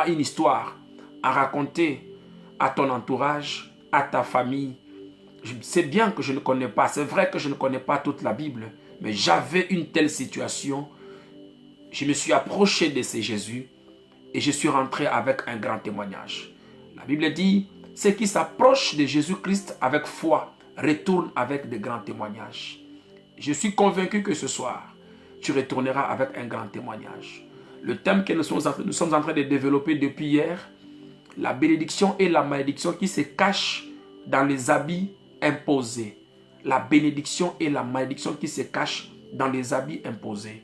une histoire à raconter à ton entourage, à ta famille. C'est bien que je ne connais pas, c'est vrai que je ne connais pas toute la Bible, mais j'avais une telle situation. Je me suis approché de ce Jésus et je suis rentré avec un grand témoignage. La Bible dit, ceux qui s'approchent de Jésus-Christ avec foi retournent avec de grands témoignages. Je suis convaincu que ce soir, tu retourneras avec un grand témoignage. Le thème que nous sommes en train de développer depuis hier, la bénédiction et la malédiction qui se cachent dans les habits imposés. La bénédiction et la malédiction qui se cachent dans les habits imposés.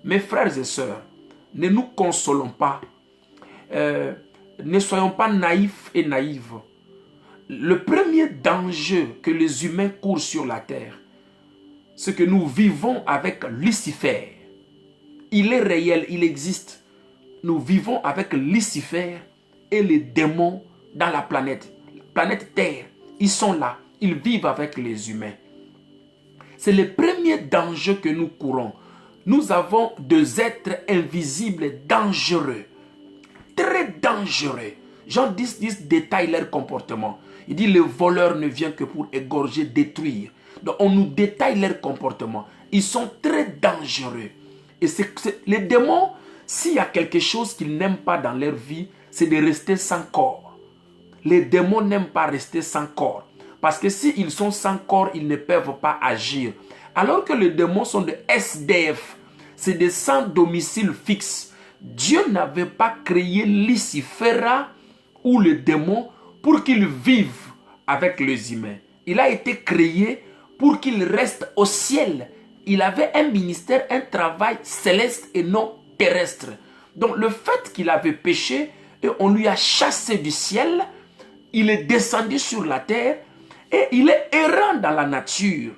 Mes frères et sœurs, ne nous consolons pas. Ne soyons pas naïfs et naïves. Le premier danger que les humains courent sur la terre, c'est que nous vivons avec Lucifer. Il est réel, il existe. Nous vivons avec Lucifer et les démons dans la planète Terre. Ils sont là, ils vivent avec les humains. C'est le premier danger que nous courons. Nous avons des êtres invisibles dangereux. Très dangereux. Jean 10 détaille leur comportement. Il dit le voleur ne vient que pour égorger, détruire. Donc on nous détaille leur comportement. Ils sont très dangereux. Et les démons, s'il y a quelque chose qu'ils n'aiment pas dans leur vie, c'est de rester sans corps. Les démons n'aiment pas rester sans corps. Parce que s'ils sont sans corps, ils ne peuvent pas agir. Alors que les démons sont des SDF. C'est des sans domicile fixe. Dieu n'avait pas créé Lucifer ou le démon pour qu'ils vivent avec les humains. Il a été créé pour qu'il reste au ciel. Il avait un ministère, un travail céleste et non terrestre. Donc le fait qu'il avait péché et on lui a chassé du ciel, il est descendu sur la terre et il est errant dans la nature.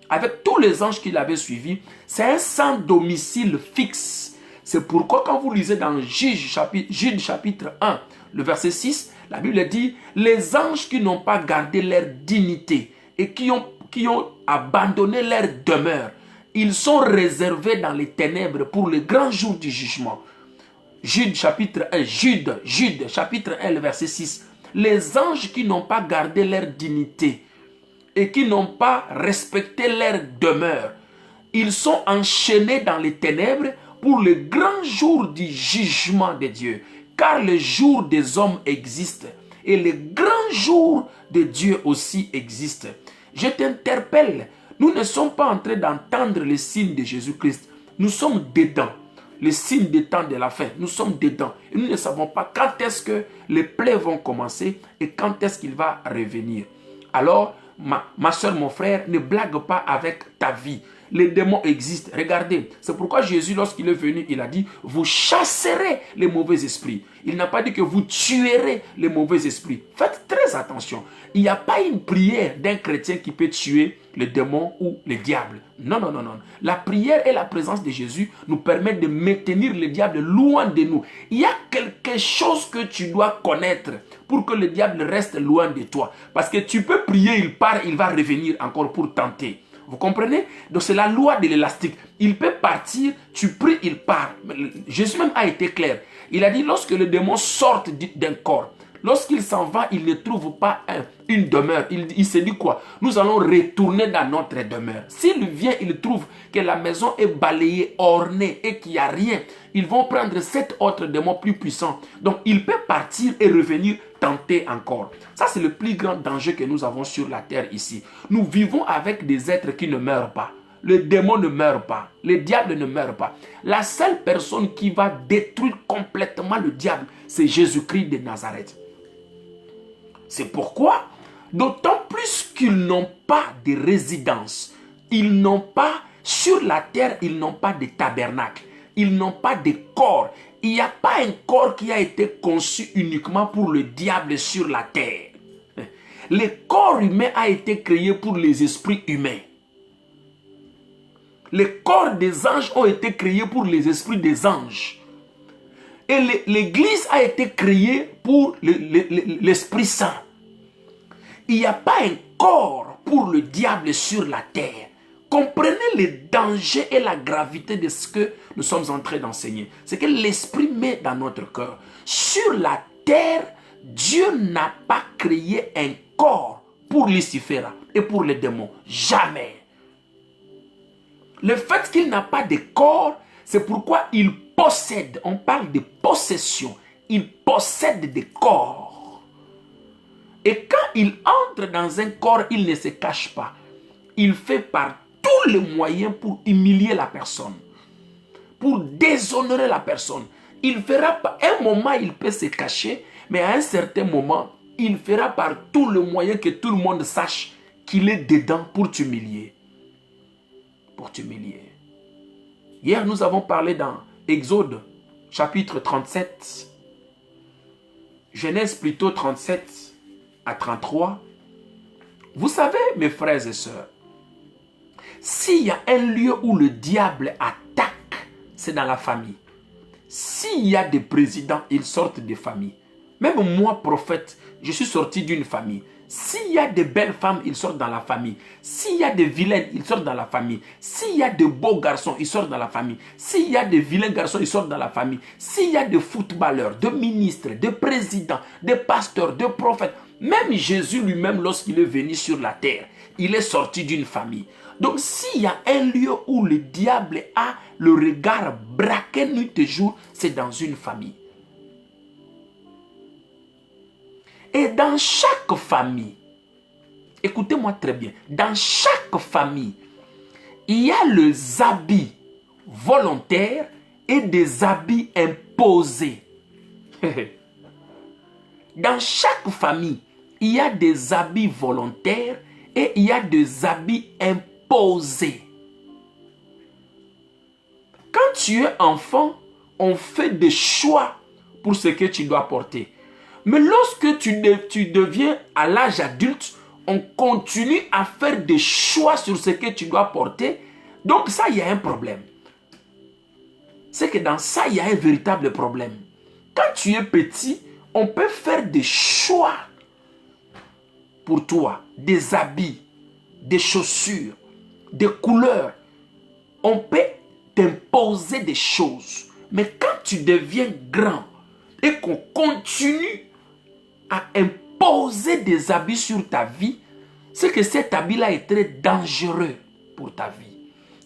Avec tous les anges qu'il avait suivis, c'est un sans domicile fixe. C'est pourquoi quand vous lisez dans Jude chapitre 1, le verset 6, la Bible dit, les anges qui n'ont pas gardé leur dignité et qui ont abandonné leur demeure, ils sont réservés dans les ténèbres pour le grand jour du jugement. Jude chapitre 1, le verset 6. Les anges qui n'ont pas gardé leur dignité et qui n'ont pas respecté leur demeure, ils sont enchaînés dans les ténèbres pour le grand jour du jugement de Dieu. Car le jour des hommes existe et le grand jour de Dieu aussi existe. Je t'interpelle, nous ne sommes pas en train d'entendre les signes de Jésus-Christ. Nous sommes dedans. Les signes des temps de la fin, nous sommes dedans. Et nous ne savons pas quand est-ce que les plaies vont commencer et quand est-ce qu'il va revenir. Alors, ma soeur, mon frère, ne blague pas avec ta vie. Les démons existent. Regardez, c'est pourquoi Jésus, lorsqu'il est venu, il a dit, vous chasserez les mauvais esprits. Il n'a pas dit que vous tuerez les mauvais esprits. Faites très attention. Il n'y a pas une prière d'un chrétien qui peut tuer les démons ou les diables. Non, non, non, non. La prière et la présence de Jésus nous permettent de maintenir le diable loin de nous. Il y a quelque chose que tu dois connaître pour que le diable reste loin de toi. Parce que tu peux prier, il part, il va revenir encore pour tenter. Vous comprenez? Donc c'est la loi de l'élastique. Il peut partir, tu pries, il part. Jésus même a été clair. Il a dit lorsque le démon sort d'un corps, lorsqu'il s'en va, il ne trouve pas une demeure. Il se dit quoi? Nous allons retourner dans notre demeure. S'il vient, il trouve que la maison est balayée, ornée et qu'il n'y a rien. Ils vont prendre 7 autres démons plus puissants. Donc il peut partir et revenir tenter encore. Ça c'est le plus grand danger que nous avons sur la terre ici. Nous vivons avec des êtres qui ne meurent pas. Le démon ne meurt pas. Le diable ne meurt pas. La seule personne qui va détruire complètement le diable, c'est Jésus-Christ de Nazareth. C'est pourquoi, d'autant plus qu'ils n'ont pas de résidence, ils n'ont pas, sur la terre, ils n'ont pas de tabernacle, ils n'ont pas de corps. Il n'y a pas un corps qui a été conçu uniquement pour le diable sur la terre. Le corps humain a été créé pour les esprits humains. Les corps des anges ont été créés pour les esprits des anges. Et l'église a été créée pour l'Esprit Saint. Il n'y a pas un corps pour le diable sur la terre. Comprenez les dangers et la gravité de ce que nous sommes en train d'enseigner. C'est que l'Esprit met dans notre cœur. Sur la terre, Dieu n'a pas créé un corps pour Lucifer et pour les démons. Jamais. Le fait qu'il n'a pas de corps, c'est pourquoi il possède. On parle de possession. Il possède des corps. Et quand il entre dans un corps, il ne se cache pas. Il fait par tous les moyens pour humilier la personne, pour déshonorer la personne. Il fera pas, un moment il peut se cacher, mais à un certain moment, il fera par tous les moyens que tout le monde sache qu'il est dedans pour t'humilier. Pour t'humilier. Hier, nous avons parlé dans Exode, chapitre 37, Genèse plutôt 37 à 33. Vous savez, mes frères et sœurs, s'il y a un lieu où le diable attaque, c'est dans la famille. S'il y a des présidents, ils sortent des familles. Même moi, prophète, je suis sorti d'une famille. S'il y a de belles femmes, ils sortent dans la famille. S'il y a des vilaines, ils sortent dans la famille. S'il y a de beaux garçons, ils sortent dans la famille. S'il y a de vilains garçons, ils sortent dans la famille. S'il y a de footballeurs, de ministres, de présidents, de pasteurs, de prophètes, même Jésus lui-même, lorsqu'il est venu sur la terre, il est sorti d'une famille. Donc, s'il y a un lieu où le diable a le regard braqué nuit et jour, c'est dans une famille. Et dans chaque famille, écoutez-moi très bien, dans chaque famille, il y a les habits volontaires et des habits imposés. Dans chaque famille, il y a des habits volontaires et il y a des habits imposés. Quand tu es enfant, on fait des choix pour ce que tu dois porter. Mais lorsque tu deviens à l'âge adulte, on continue à faire des choix sur ce que tu dois porter. Donc ça, il y a un problème. C'est que dans ça, il y a un véritable problème. Quand tu es petit, on peut faire des choix pour toi. Des habits, des chaussures, des couleurs. On peut t'imposer des choses. Mais quand tu deviens grand et qu'on continue à imposer des habits sur ta vie, c'est que cet habit-là est très dangereux pour ta vie.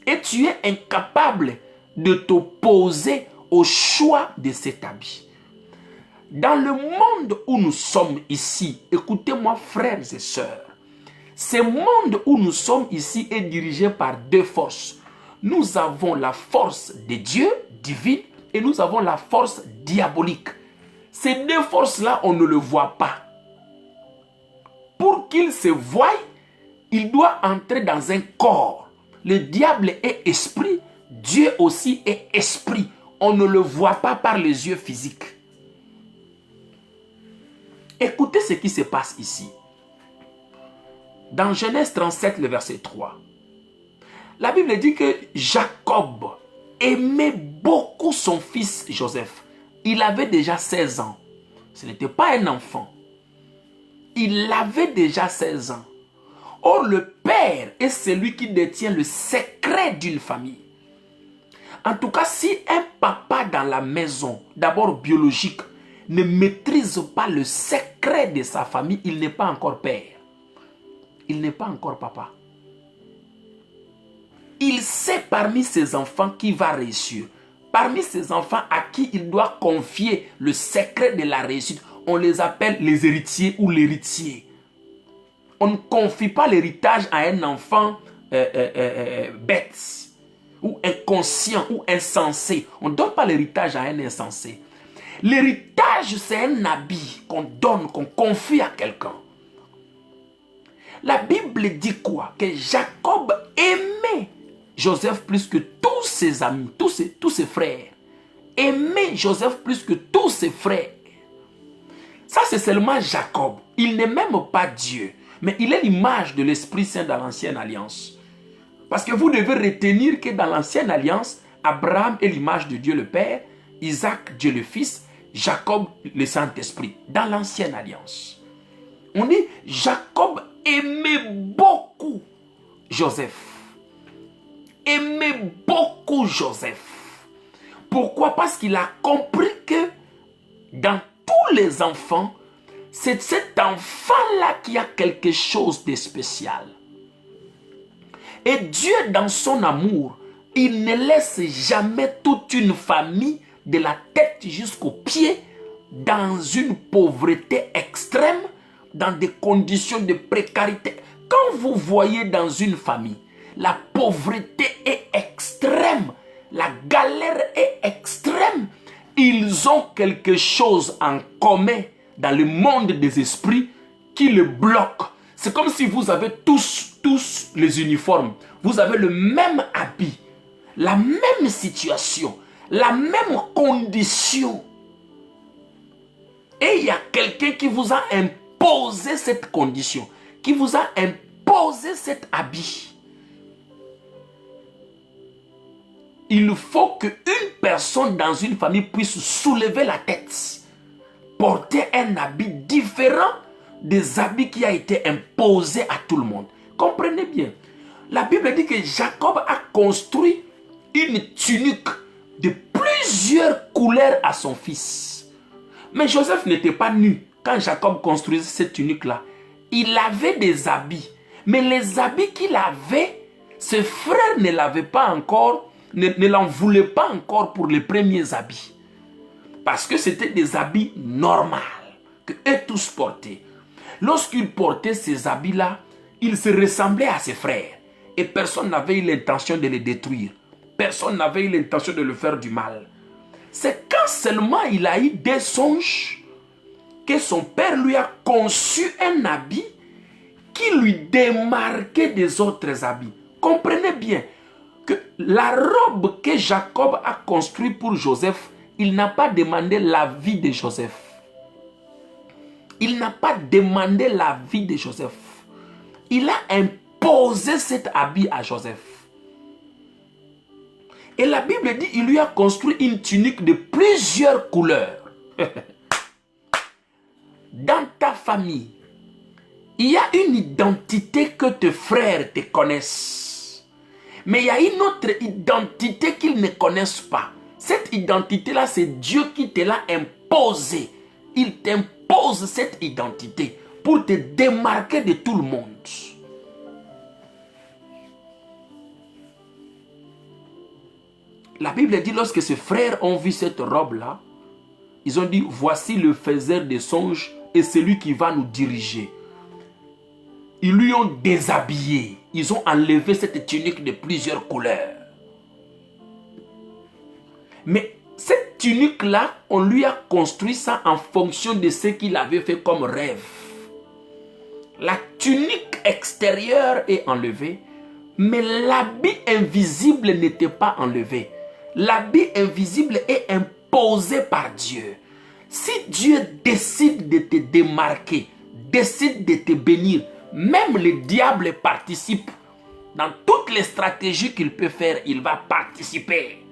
Et tu es incapable de t'opposer au choix de cet habit. Dans le monde où nous sommes ici, écoutez-moi frères et sœurs, ce monde où nous sommes ici est dirigé par deux forces. Nous avons la force de Dieu, divine, et nous avons la force diabolique. Ces deux forces-là, on ne le voit pas. Pour qu'il se voie, il doit entrer dans un corps. Le diable est esprit, Dieu aussi est esprit. On ne le voit pas par les yeux physiques. Écoutez ce qui se passe ici. Dans Genèse 37, le verset 3, la Bible dit que Jacob aimait beaucoup son fils Joseph. Il avait déjà 16 ans. Ce n'était pas un enfant. Il avait déjà 16 ans. Or, le père est celui qui détient le secret d'une famille. En tout cas, si un papa dans la maison, d'abord biologique, ne maîtrise pas le secret de sa famille, il n'est pas encore père. Il n'est pas encore papa. Il sait parmi ses enfants qui va réussir. Parmi ses enfants à qui il doit confier le secret de la réussite, on les appelle les héritiers ou l'héritier. On ne confie pas l'héritage à un enfant bête, ou inconscient, ou insensé. On ne donne pas l'héritage à un insensé. L'héritage, c'est un habit qu'on donne, qu'on confie à quelqu'un. La Bible dit quoi? Que Jacob aimait Joseph plus que tous ses amis, tous ses frères. Aimait Joseph plus que tous ses frères. Ça, c'est seulement Jacob. Il n'est même pas Dieu. Mais il est l'image de l'Esprit Saint dans l'Ancienne Alliance. Parce que vous devez retenir que dans l'Ancienne Alliance, Abraham est l'image de Dieu le Père, Isaac, Dieu le Fils, Jacob, le Saint-Esprit. Dans l'Ancienne Alliance. On dit, Jacob aimait beaucoup Joseph. Aimait beaucoup Joseph. Pourquoi? Parce qu'il a compris que Dans tous les enfants, c'est cet enfant-là qui a quelque chose de spécial. Et Dieu, dans son amour, il ne laisse jamais toute une famille de la tête jusqu'aux pieds dans une pauvreté extrême, dans des conditions de précarité. Quand vous voyez dans une famille, la pauvreté est extrême, la galère est extrême, ils ont quelque chose en commun dans le monde des esprits qui le bloque. C'est comme si vous avez tous les uniformes, vous avez le même habit, la même situation, la même condition. Et il y a quelqu'un qui vous a imposé cette condition, qui vous a imposé cet habit. Il faut qu'une personne dans une famille puisse soulever la tête, porter un habit différent des habits qui a été imposé à tout le monde. Comprenez bien. La Bible dit que Jacob a construit une tunique de plusieurs couleurs à son fils. Mais Joseph n'était pas nu quand Jacob construisait cette tunique-là. Il avait des habits. Mais les habits qu'il avait, ses frères ne l'avaient pas encore, ne l'en voulaient pas encore pour les premiers habits. Parce que c'était des habits normaux que eux tous portaient. Lorsqu'il portait ces habits-là, il se ressemblait à ses frères. Et personne n'avait eu l'intention de les détruire. Personne n'avait eu l'intention de le faire du mal. C'est quand seulement il a eu des songes que son père lui a conçu un habit qui lui démarquait des autres habits. Comprenez bien que la robe que Jacob a construite pour Joseph, il n'a pas demandé l'avis de Joseph. Il n'a pas demandé l'avis de Joseph. Il a imposé cet habit à Joseph. Et la Bible dit qu'il lui a construit une tunique de plusieurs couleurs. Dans ta famille, il y a une identité que tes frères te connaissent. Mais il y a une autre identité qu'ils ne connaissent pas. Cette identité-là, c'est Dieu qui te l'a imposée. Il t'impose cette identité pour te démarquer de tout le monde. La Bible dit, lorsque ses frères ont vu cette robe-là, ils ont dit, voici le faiseur des songes et celui qui va nous diriger. Ils lui ont déshabillé. Ils ont enlevé cette tunique de plusieurs couleurs. Mais cette tunique-là, on lui a construit ça en fonction de ce qu'il avait fait comme rêve. La tunique extérieure est enlevée, mais l'habit invisible n'était pas enlevé. L'habit invisible est imposé par Dieu. Si Dieu décide de te démarquer, décide de te bénir, même le diable participe. Dans toutes les stratégies qu'il peut faire, il va participer.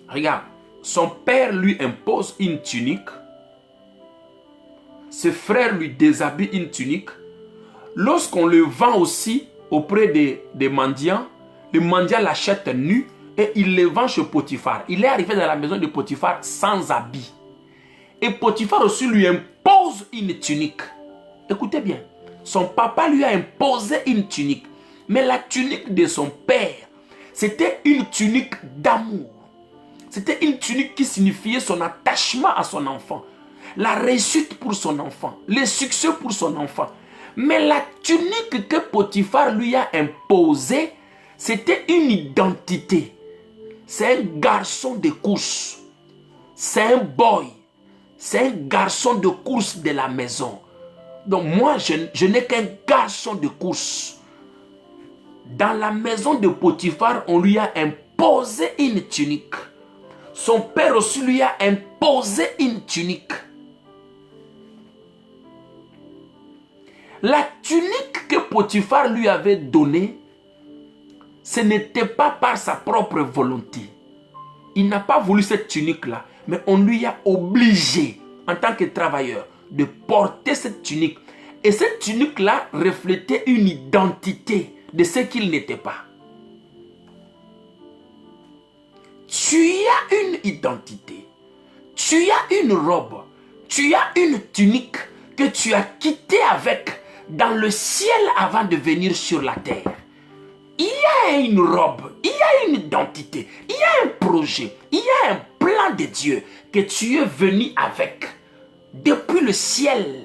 Regarde, son père lui impose une tunique. Ses frères lui déshabillent une tunique. Lorsqu'on le vend aussi auprès des mendiants, le mendiant l'achète nu et il le vend chez Potiphar. Il est arrivé dans la maison de Potiphar sans habit. Et Potiphar aussi lui impose une tunique. Écoutez bien, son papa lui a imposé une tunique. Mais la tunique de son père, c'était une tunique d'amour. C'était une tunique qui signifiait son attachement à son enfant. La réussite pour son enfant. Le succès pour son enfant. Mais la tunique que Potiphar lui a imposée, c'était une identité. C'est un garçon de course. C'est un boy. C'est un garçon de course de la maison. Donc moi, je n'ai qu'un garçon de course. Dans la maison de Potiphar, on lui a imposé une tunique. Son père aussi lui a imposé une tunique. La tunique que Potiphar lui avait donnée, ce n'était pas par sa propre volonté. Il n'a pas voulu cette tunique-là, mais on lui a obligé, en tant que travailleur, de porter cette tunique. Et cette tunique-là reflétait une identité de ce qu'il n'était pas. tu as une identité. Tu as une robe. Tu as une tunique que tu as quittée avec dans le ciel avant de venir sur la terre. Il y a une robe, il y a une identité, il y a un projet, il y a un plan de Dieu que tu es venu avec depuis le ciel.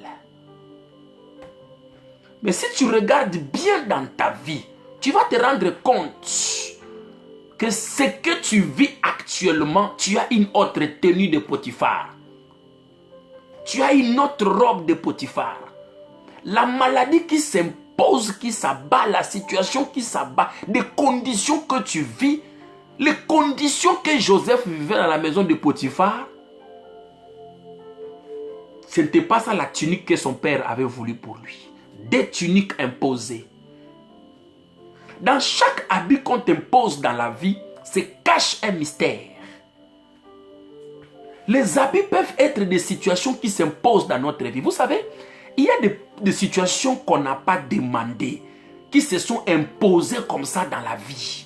Mais si tu regardes bien dans ta vie, tu vas te rendre compte que ce que tu vis actuellement, tu as une autre tenue de Potiphar. Tu as une autre robe de Potiphar. La maladie qui s'impose, qui s'abat, la situation qui s'abat, les conditions que tu vis, les conditions que Joseph vivait dans la maison de Potiphar, ce n'était pas ça la tunique que son père avait voulu pour lui. Des tuniques imposées. Dans chaque habit qu'on t'impose dans la vie, se cache un mystère. Les habits peuvent être des situations qui s'imposent dans notre vie. Vous savez, il y a des situations qu'on n'a pas demandées, qui se sont imposées comme ça dans la vie.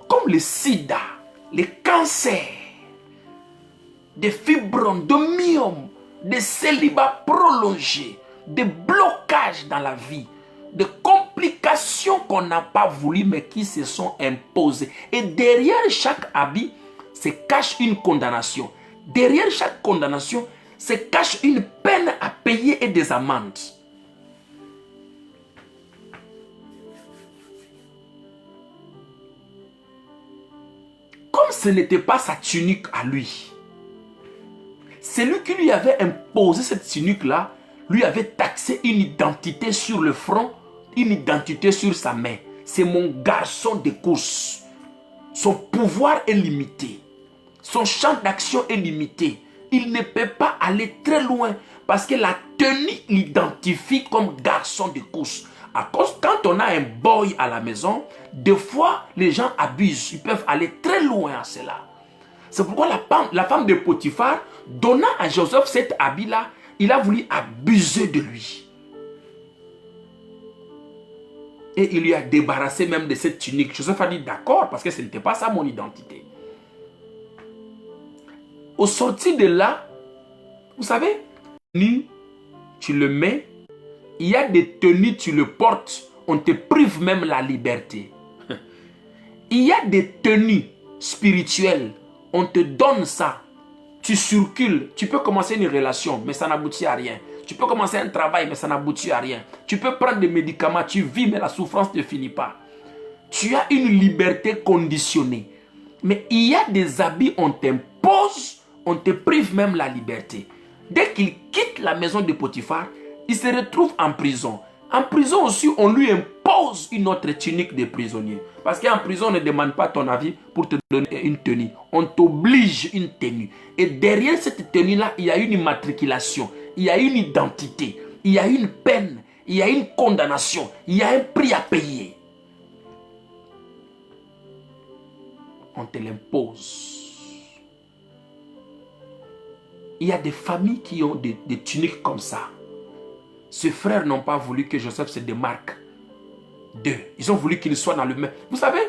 Comme le sida, les cancers, des fibromes, de myome, des célibats prolongés, des blocages dans la vie, des complications qu'on n'a pas voulu mais qui se sont imposées. Et derrière chaque habit se cache une condamnation. Derrière chaque condamnation se cache une peine à payer et des amendes. Comme ce n'était pas sa tunique à lui, celui qui lui avait imposé cette tunique-là, lui avait taxé une identité sur le front, une identité sur sa main. C'est mon garçon de course. Son pouvoir est limité. Son champ d'action est limité. Il ne peut pas aller très loin parce que la tenue l'identifie comme garçon de course. À cause, quand on a un boy à la maison, des fois, les gens abusent. Ils peuvent aller très loin à cela. C'est pourquoi la femme de Potiphar, donnant à Joseph cet habit-là, il a voulu abuser de lui. Et il lui a débarrassé même de cette tunique. Joseph a dit d'accord, parce que ce n'était pas ça mon identité. Au sorti de là, vous savez, tu le mets, il y a des tenues, tu le portes, on te prive même la liberté. Il y a des tenues spirituelles, on te donne ça, tu circules, tu peux commencer une relation, mais ça n'aboutit à rien. Tu peux commencer un travail, mais ça n'aboutit à rien. Tu peux prendre des médicaments, tu vis, mais la souffrance ne finit pas. Tu as une liberté conditionnée. Mais il y a des habits, on t'impose, on te prive même la liberté. Dès qu'il quitte la maison de Potiphar, il se retrouve en prison. En prison aussi, on lui impose une autre tunique de prisonnier. Parce qu'en prison, on ne demande pas ton avis pour te donner une tenue. On t'oblige une tenue. Et derrière cette tenue-là, il y a une immatriculation. Il y a une identité. Il y a une peine. Il y a une condamnation. Il y a un prix à payer. On te l'impose. Il y a des familles qui ont des tuniques comme ça. Ces frères n'ont pas voulu que Joseph se démarque d'eux. Ils ont voulu qu'il soit dans le même. Vous savez,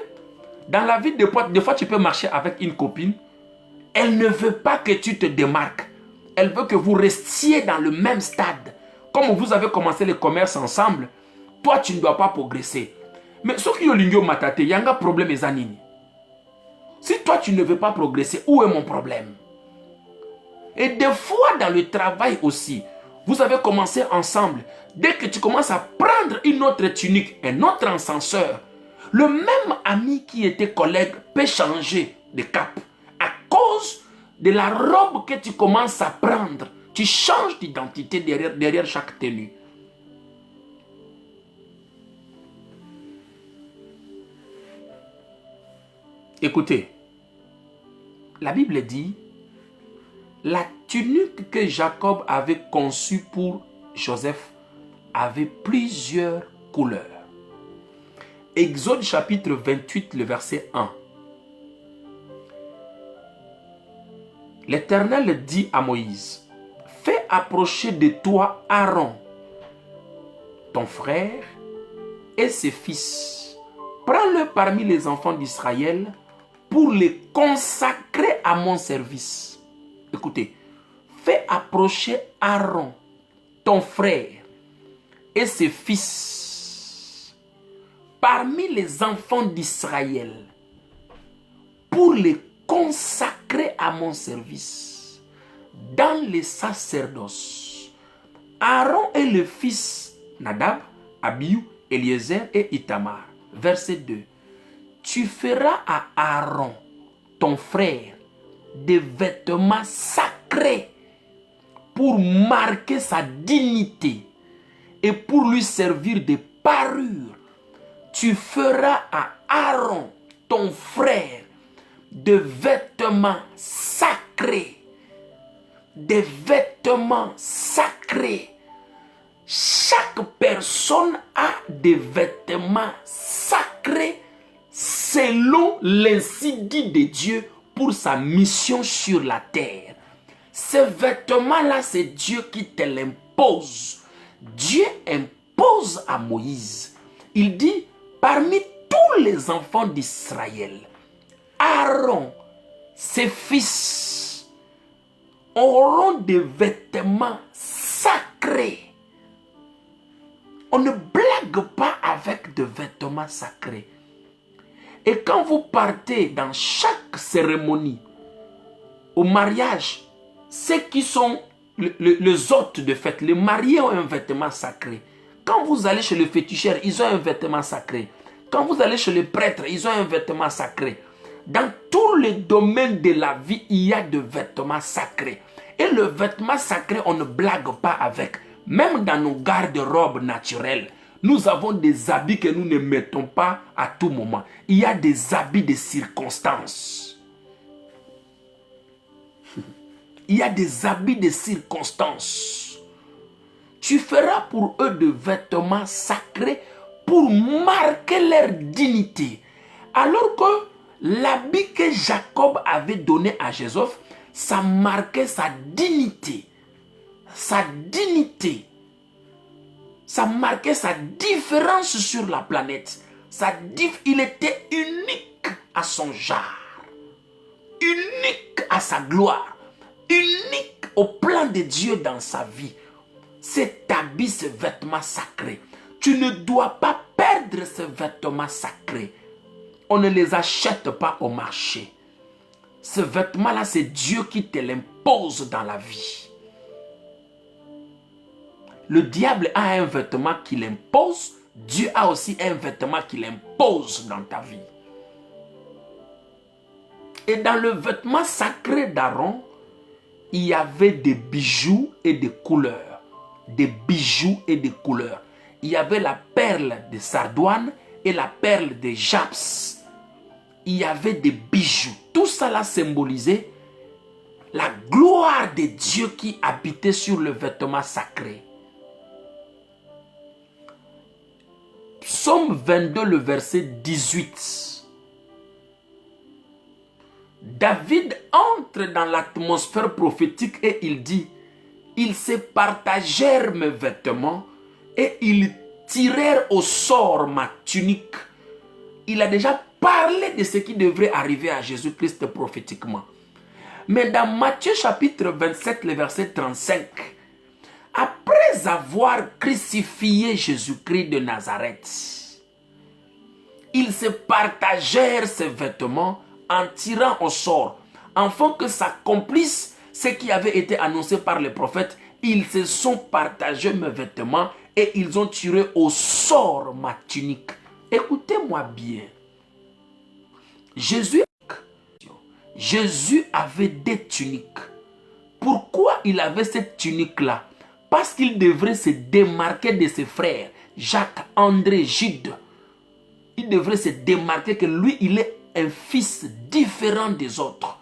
dans la vie, des fois tu peux marcher avec une copine. Elle ne veut pas que tu te démarques. Elle veut que vous restiez dans le même stade. Comme vous avez commencé le commerce ensemble, toi tu ne dois pas progresser. Mais ce qui est l'ingio matate, il y a un problème ezanini. Si toi tu ne veux pas progresser, où est mon problème? Et des fois dans le travail aussi, vous avez commencé ensemble. Dès que tu commences à prendre une autre tunique, un autre encenseur, le même ami qui était collègue peut changer de cap. À cause de la robe que tu commences à prendre, tu changes d'identité derrière chaque tenue. Écoutez, la Bible dit, la tunique que Jacob avait conçue pour Joseph avait plusieurs couleurs. Exode chapitre 28, le verset 1. L'Éternel dit à Moïse, « Fais approcher de toi Aaron, ton frère, et ses fils. Prends-le parmi les enfants d'Israël, pour les consacrer à mon service. Écoutez, fais approcher Aaron, ton frère, et ses fils parmi les enfants d'Israël pour les consacrer à mon service dans les sacerdoces. Aaron est le fils Nadab, Abihu, Eliezer et Itamar. Verset 2. Tu feras à Aaron, ton frère, des vêtements sacrés pour marquer sa dignité et pour lui servir de parure. Tu feras à Aaron, ton frère, des vêtements sacrés. Des vêtements sacrés. Chaque personne a des vêtements sacrés selon l'incident de Dieu pour sa mission sur la terre. Ces vêtements-là, c'est Dieu qui te l'impose. Dieu impose à Moïse. Il dit, parmi tous les enfants d'Israël, Aaron, ses fils, auront des vêtements sacrés. On ne blague pas avec des vêtements sacrés. Et quand vous partez dans chaque cérémonie, au mariage, ceux qui sont les hôtes de fête, les mariés ont un vêtement sacré. Quand vous allez chez le féticheur, ils ont un vêtement sacré. Quand vous allez chez les prêtres, ils ont un vêtement sacré. Dans tous les domaines de la vie, il y a des vêtements sacrés. Et le vêtement sacré, on ne blague pas avec. Même dans nos garde-robes naturelles, nous avons des habits que nous ne mettons pas à tout moment. Il y a des habits de circonstances. Il y a des habits de circonstances. Tu feras pour eux des vêtements sacrés pour marquer leur dignité. Alors que l'habit que Jacob avait donné à Joseph, ça marquait sa dignité. Sa dignité. Ça marquait sa différence sur la planète. Il était unique à son genre. Unique à sa gloire. Unique au plan de Dieu dans sa vie. Cet habit, ce vêtement sacré. Tu ne dois pas perdre ce vêtement sacré. On ne les achète pas au marché. Ce vêtement-là, c'est Dieu qui te l'impose dans la vie. Le diable a un vêtement qu'il impose. Dieu a aussi un vêtement qu'il impose dans ta vie. Et dans le vêtement sacré d'Aaron, il y avait des bijoux et des couleurs. Des bijoux et des couleurs. Il y avait la perle de sardoine et la perle de japs. Il y avait des bijoux. Tout cela symbolisait la gloire de Dieu qui habitait sur le vêtement sacré. Psaume 22, le verset 18. David entre dans l'atmosphère prophétique et il dit, ils se partagèrent mes vêtements et ils tirèrent au sort ma tunique. Il a déjà parlé de ce qui devrait arriver à Jésus-Christ prophétiquement. Mais dans Matthieu chapitre 27, le verset 35, après avoir crucifié Jésus-Christ de Nazareth, ils se partagèrent ses vêtements en tirant au sort, afin que s'accomplisse ce qui avait été annoncé par les prophètes. Ils se sont partagés mes vêtements et ils ont tiré au sort ma tunique. Écoutez-moi bien. Jésus avait des tuniques. Pourquoi il avait cette tunique-là? Parce qu'il devrait se démarquer de ses frères, Jacques, André, Jude. Il devrait se démarquer que lui, il est un fils différent des autres.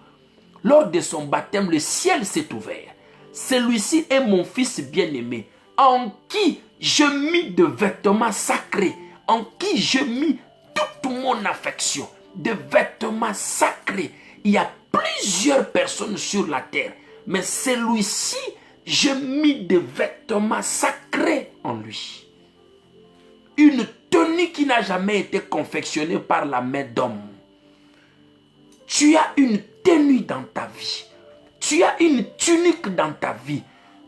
Lors de son baptême, le ciel s'est ouvert. Celui-ci est mon fils bien-aimé, en qui je mis de vêtements sacrés, en qui je mis toute mon affection, de vêtements sacrés. Il y a plusieurs personnes sur la terre, mais celui-ci, je mis des vêtements sacrés en lui. Une tenue qui n'a jamais été confectionnée par la main d'homme. Tu as une tenue dans ta vie. Tu as une tunique dans ta vie.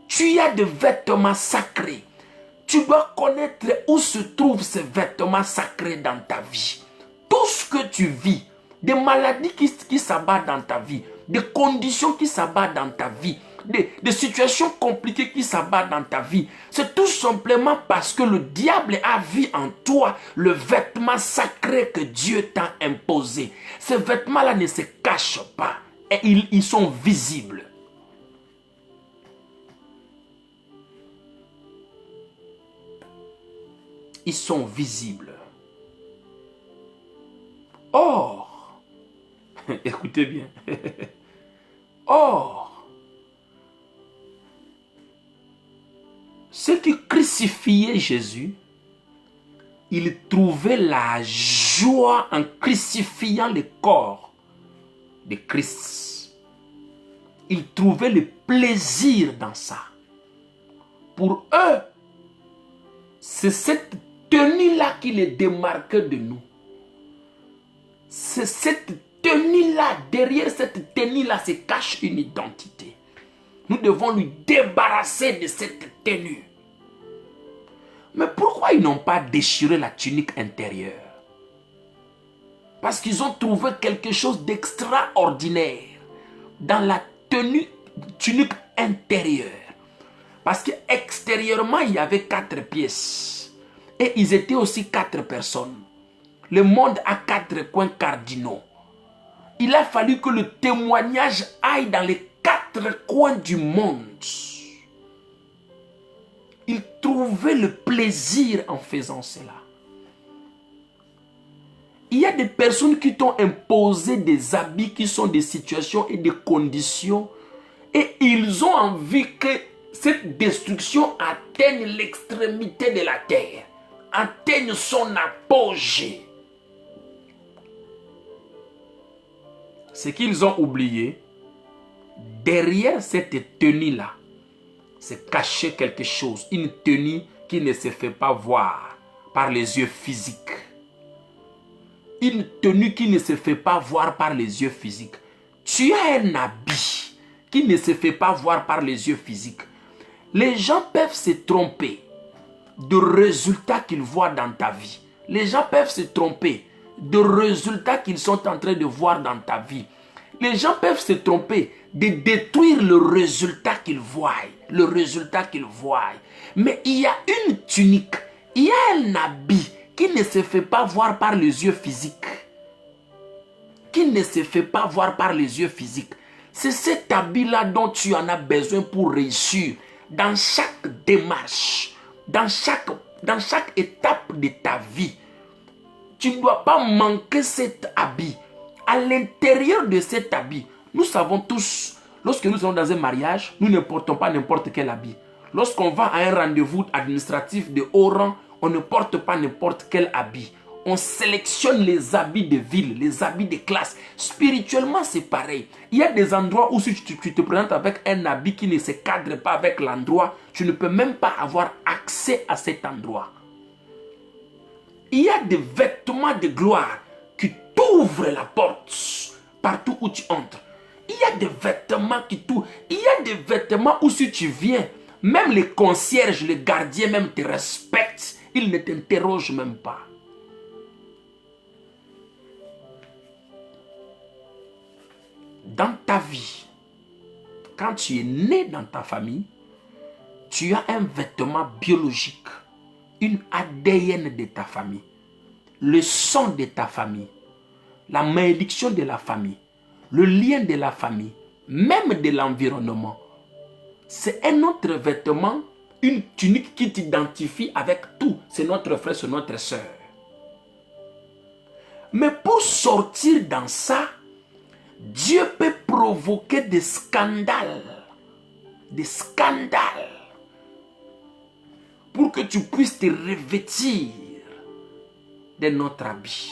Tu as des vêtements sacrés. Tu dois connaître où se trouvent ces vêtements sacrés dans ta vie. Tout ce que tu vis, des maladies qui s'abattent dans ta vie, des conditions qui s'abattent dans ta vie, des situations compliquées qui s'abattent dans ta vie, c'est tout simplement parce que le diable a vu en toi le vêtement sacré que Dieu t'a imposé. Ces vêtements-là ne se cachent pas et ils sont visibles. Ils sont visibles. Or, écoutez bien, or, ceux qui crucifiaient Jésus, ils trouvaient la joie en crucifiant le corps de Christ. Ils trouvaient le plaisir dans ça. Pour eux, c'est cette tenue-là qui les démarquait de nous. C'est cette tenue-là, derrière cette tenue-là se cache une identité. Nous devons lui débarrasser de cette tenue. Mais pourquoi ils n'ont pas déchiré la tunique intérieure? Parce qu'ils ont trouvé quelque chose d'extraordinaire dans la tunique intérieure. Parce qu'extérieurement, il y avait 4 pièces. Et ils étaient aussi 4 personnes. Le monde a 4 coins cardinaux. Il a fallu que le témoignage aille dans les 4 coins du monde. Ils trouvaient le plaisir en faisant cela. Il y a des personnes qui t'ont imposé des habits qui sont des situations et des conditions. Et ils ont envie que cette destruction atteigne l'extrémité de la terre. Atteigne son apogée. Ce qu'ils ont oublié, derrière cette tenue-là, c'est caché quelque chose. Une tenue qui ne se fait pas voir par les yeux physiques. Une tenue qui ne se fait pas voir par les yeux physiques. Tu as un habit qui ne se fait pas voir par les yeux physiques. Les gens peuvent se tromper de résultats qu'ils voient dans ta vie. Les gens peuvent se tromper de résultats qu'ils sont en train de voir dans ta vie. Les gens peuvent se tromper de détruire le résultat qu'ils voient. Le résultat qu'ils voient. Mais il y a une tunique, il y a un habit qui ne se fait pas voir par les yeux physiques. Qui ne se fait pas voir par les yeux physiques. C'est cet habit-là dont tu en as besoin pour réussir dans chaque démarche, dans chaque étape de ta vie. Tu ne dois pas manquer cet habit. À l'intérieur de cet habit, nous savons tous, lorsque nous sommes dans un mariage, nous ne portons pas n'importe quel habit. Lorsqu'on va à un rendez-vous administratif de haut rang, on ne porte pas n'importe quel habit. On sélectionne les habits de ville, les habits de classe. Spirituellement, c'est pareil. Il y a des endroits où si tu te présentes avec un habit qui ne se cadre pas avec l'endroit, tu ne peux même pas avoir accès à cet endroit. Il y a des vêtements de gloire qui t'ouvrent la porte partout où tu entres. Il y a des vêtements qui t'ouvrent. Il y a des vêtements où si tu viens, même les concierges, les gardiens même te respectent. Ils ne t'interrogent même pas. Dans ta vie, quand tu es né dans ta famille, tu as un vêtement biologique, une ADN de ta famille, le sang de ta famille, la malédiction de la famille, le lien de la famille, même de l'environnement. C'est un autre vêtement, une tunique qui t'identifie avec tout. C'est notre frère, c'est notre soeur. Mais pour sortir dans ça, Dieu peut provoquer des scandales. Des scandales. Pour que tu puisses te revêtir de notre habit.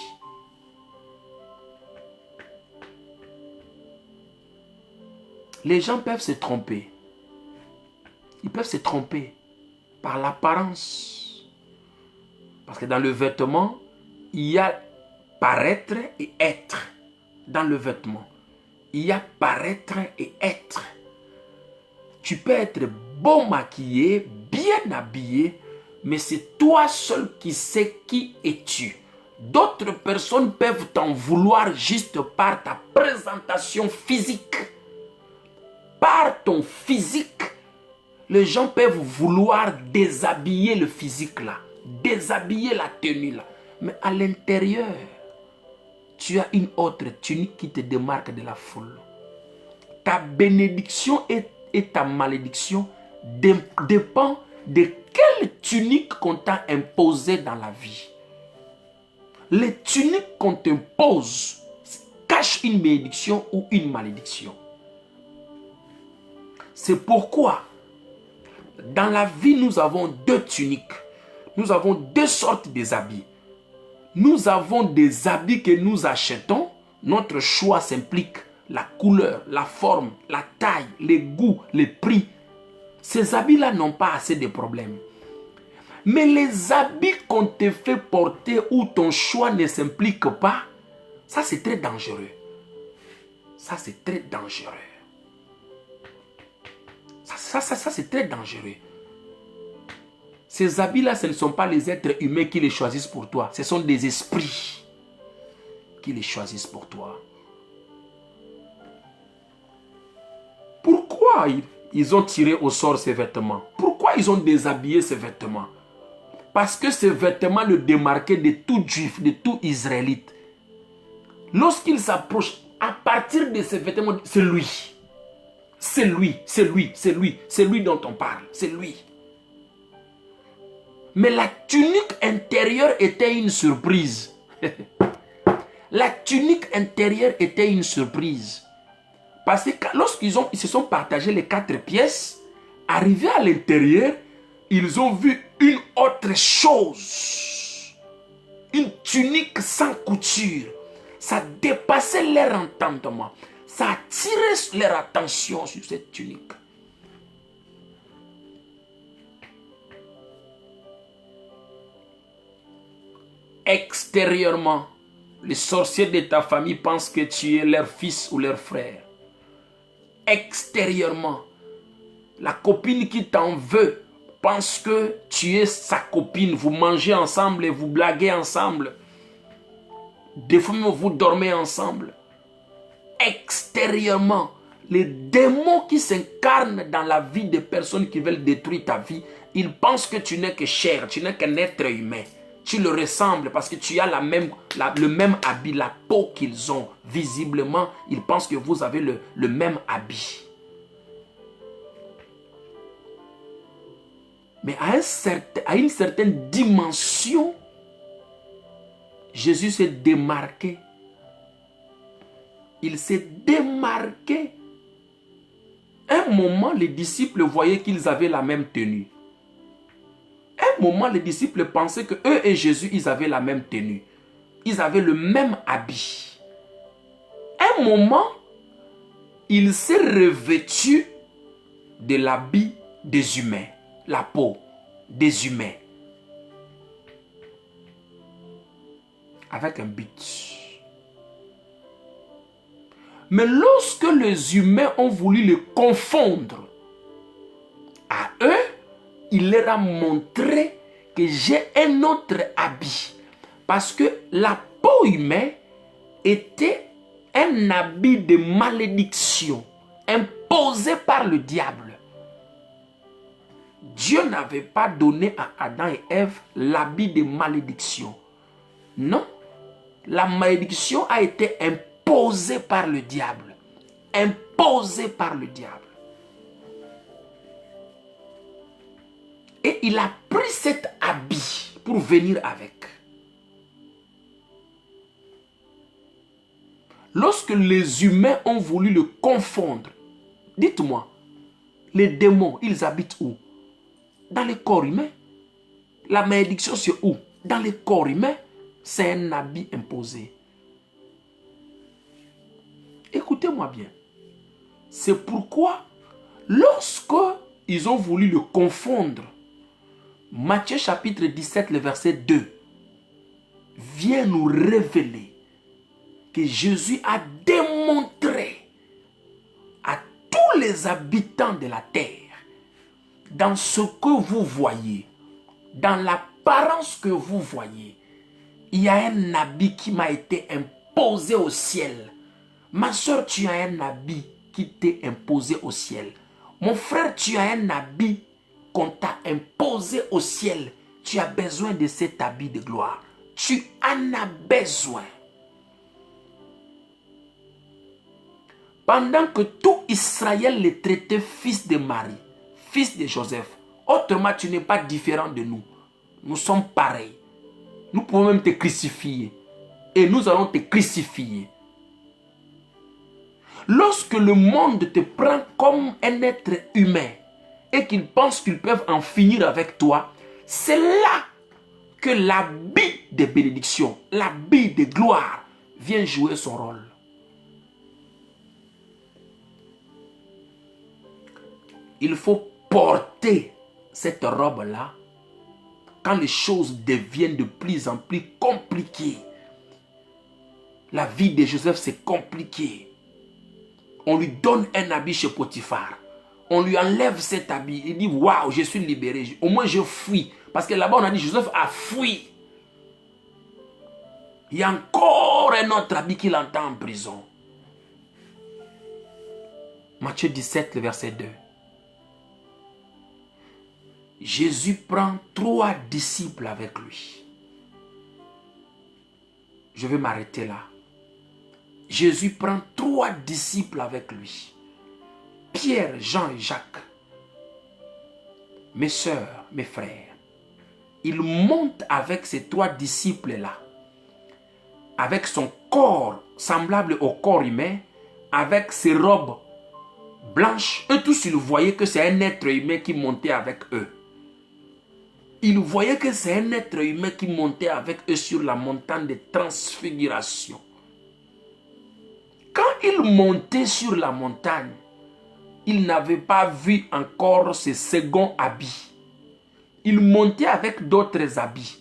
Les gens peuvent se tromper. Ils peuvent se tromper par l'apparence. Parce que dans le vêtement, il y a paraître et être. dans le vêtement. Il y a paraître et être. Tu peux être beau maquillé, bien habillé, mais c'est toi seul qui sais qui es-tu. D'autres personnes peuvent t'en vouloir juste par ta présentation physique. Par ton physique, les gens peuvent vouloir déshabiller le physique là, déshabiller la tenue là. Mais à l'intérieur, tu as une autre tunique qui te démarque de la foule. Ta bénédiction et ta malédiction dépend de quelle tunique qu'on t'a imposée dans la vie. Les tuniques qu'on t'impose cachent une bénédiction ou une malédiction. C'est pourquoi dans la vie nous avons deux tuniques. Nous avons deux sortes de habits. Nous avons des habits que nous achetons. Notre choix s'implique la couleur, la forme, la taille, les goûts, les prix. Ces habits-là n'ont pas assez de problèmes. Mais les habits qu'on te fait porter où ton choix ne s'implique pas, ça c'est très dangereux. Ça c'est très dangereux. Ça c'est très dangereux. Ces habits-là, ce ne sont pas les êtres humains qui les choisissent pour toi. Ce sont des esprits qui les choisissent pour toi. Pourquoi ils ont tiré au sort ces vêtements? Pourquoi ils ont déshabillé ces vêtements? Parce que ces vêtements le démarquaient de tout juif, de tout israélite. Lorsqu'il s'approche, à partir de ces vêtements, c'est lui. C'est lui, c'est lui, c'est lui, c'est lui dont on parle, c'est lui. Mais la tunique intérieure était une surprise. La tunique intérieure était une surprise. Parce que lorsqu'ils se sont partagés les 4 pièces, arrivés à l'intérieur, ils ont vu une autre chose. Une tunique sans couture. Ça dépassait leur entendement. Ça attirait leur attention sur cette tunique. Extérieurement, les sorciers de ta famille pensent que tu es leur fils ou leur frère. Extérieurement, la copine qui t'en veut pense que tu es sa copine. Vous mangez ensemble et vous blaguez ensemble. Des fois même vous dormez ensemble. Extérieurement, les démons qui s'incarnent dans la vie des personnes qui veulent détruire ta vie, ils pensent que tu n'es que chair, tu n'es qu'un être humain. Tu le ressembles parce que tu as le même habit, la peau qu'ils ont. Visiblement, ils pensent que vous avez le même habit. Mais à une certaine dimension, Jésus s'est démarqué. Il s'est démarqué. Un moment, les disciples voyaient qu'ils avaient la même tenue. Un moment, les disciples pensaient que eux et Jésus, ils avaient la même tenue. Ils avaient le même habit. Un moment, il s'est revêtu de l'habit des humains, la peau des humains, avec un but. Mais lorsque les humains ont voulu le confondre à eux, il leur a montré que j'ai un autre habit. Parce que la peau humaine était un habit de malédiction imposé par le diable. Dieu n'avait pas donné à Adam et Ève l'habit de malédiction. Non, la malédiction a été imposée par le diable. Imposée par le diable. Et il a pris cet habit pour venir avec. Lorsque les humains ont voulu le confondre, dites-moi, les démons, ils habitent où? Dans le corps humain. La malédiction, c'est où? Dans le corps humain. C'est un habit imposé. Écoutez-moi bien. C'est pourquoi, lorsque ils ont voulu le confondre, Matthieu chapitre 17, le verset 2, vient nous révéler que Jésus a démontré à tous les habitants de la terre, dans ce que vous voyez, dans l'apparence que vous voyez, il y a un habit qui m'a été imposé au ciel. Ma soeur, tu as un habit qui t'est imposé au ciel. Mon frère, tu as un habit qu'on t'a imposé au ciel. Tu as besoin de cet habit de gloire. Tu en as besoin. Pendant que tout Israël les traitait fils de Marie, fils de Joseph, autrement tu n'es pas différent de nous. Nous sommes pareils. Nous pouvons même te crucifier. Et nous allons te crucifier. Lorsque le monde te prend comme un être humain et qu'ils pensent qu'ils peuvent en finir avec toi, c'est là que l'habit de bénédiction, l'habit de gloire vient jouer son rôle. Il faut porter cette robe-là quand les choses deviennent de plus en plus compliquées. La vie de Joseph, c'est compliqué. On lui donne un habit chez Potiphar. On lui enlève cet habit. Il dit, waouh, je suis libéré. Au moins, je fuis. Parce que là-bas, on a dit, Joseph a fui. Il y a encore un autre habit qu'il entend en prison. Matthieu 17, le verset 2. Jésus prend 3 disciples avec lui. Je vais m'arrêter là. Jésus prend 3 disciples avec lui. Pierre, Jean et Jacques. Mes sœurs, mes frères. Il monte avec ces 3 disciples-là. Avec son corps semblable au corps humain. Avec ses robes blanches. Eux tous, ils voyaient que c'est un être humain qui montait avec eux. Ils voyaient que c'est un être humain qui montait avec eux sur la montagne de transfiguration. Quand ils montaient sur la montagne, ils n'avaient pas vu encore ce second habit. Ils montaient avec d'autres habits.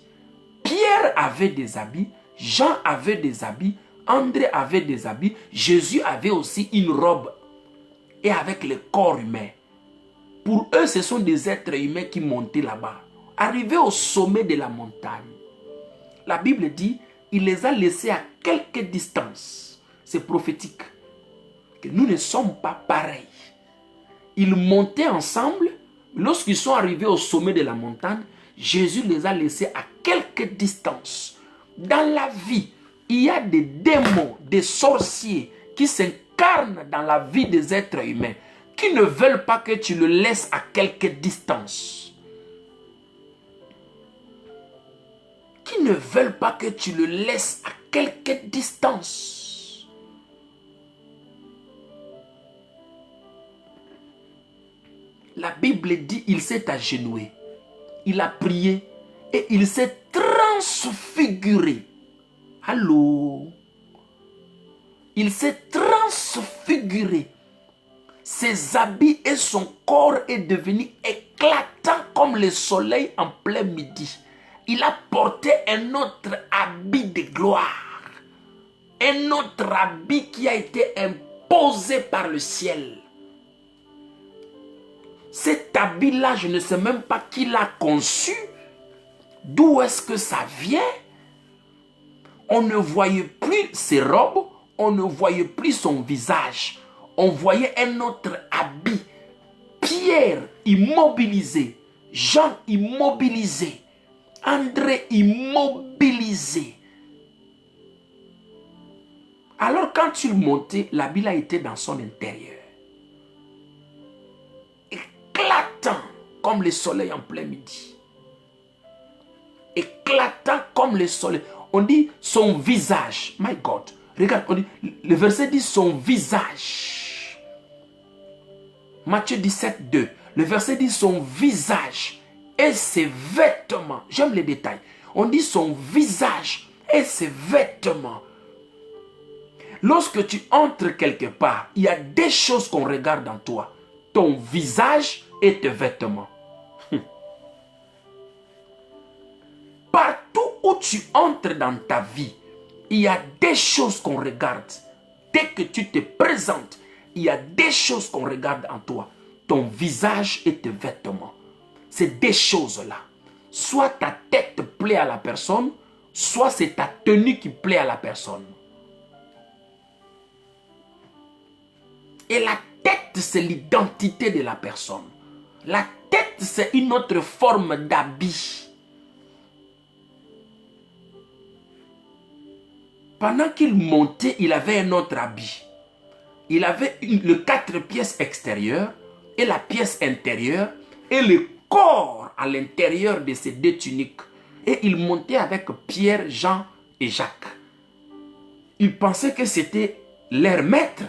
Pierre avait des habits, Jean avait des habits, André avait des habits, Jésus avait aussi une robe et avec le corps humain. Pour eux, ce sont des êtres humains qui montaient là-bas. Arrivés au sommet de la montagne, la Bible dit, il les a laissés à quelque distance. C'est prophétique que nous ne sommes pas pareils. Ils montaient ensemble. Lorsqu'ils sont arrivés au sommet de la montagne, Jésus les a laissés à quelque distance. Dans la vie, il y a des démons, des sorciers qui s'incarnent dans la vie des êtres humains, qui ne veulent pas que tu le laisses à quelque distance. Qui ne veulent pas que tu le laisses à quelque distance. La Bible dit, il s'est agenouillé, il a prié et il s'est transfiguré. Allô? Il s'est transfiguré. Ses habits et son corps est devenu éclatant comme le soleil en plein midi. Il a porté un autre habit de gloire. Un autre habit qui a été imposé par le ciel. Cet habit-là, je ne sais même pas qui l'a conçu. D'où est-ce que ça vient? On ne voyait plus ses robes, on ne voyait plus son visage. On voyait un autre habit. Pierre immobilisé, Jean immobilisé, André immobilisé. Alors quand il montait, l'habit a été dans son intérieur. Éclatant comme le soleil en plein midi. Éclatant comme le soleil. On dit son visage. My God. Regarde, on dit, le verset dit son visage. Matthieu 17, 2. Le verset dit son visage et ses vêtements. J'aime les détails. On dit son visage et ses vêtements. Lorsque tu entres quelque part, il y a des choses qu'on regarde dans toi. Ton visage et tes vêtements. Partout où tu entres dans ta vie, Il y a des choses qu'on regarde. Dès que tu te présentes, il y a des choses qu'on regarde en toi. Ton visage et tes vêtements. C'est des choses-là. Soit ta tête plaît à la personne, soit c'est ta tenue qui plaît à la personne. Et la tête, c'est l'identité de la personne. La tête, c'est une autre forme d'habit. Pendant qu'il montait, il avait un autre habit. Il avait le 4 pièces extérieures et la pièce intérieure et le corps à l'intérieur de ces 2 tuniques. Et il montait avec Pierre, Jean et Jacques. Il pensait que c'était leur maître.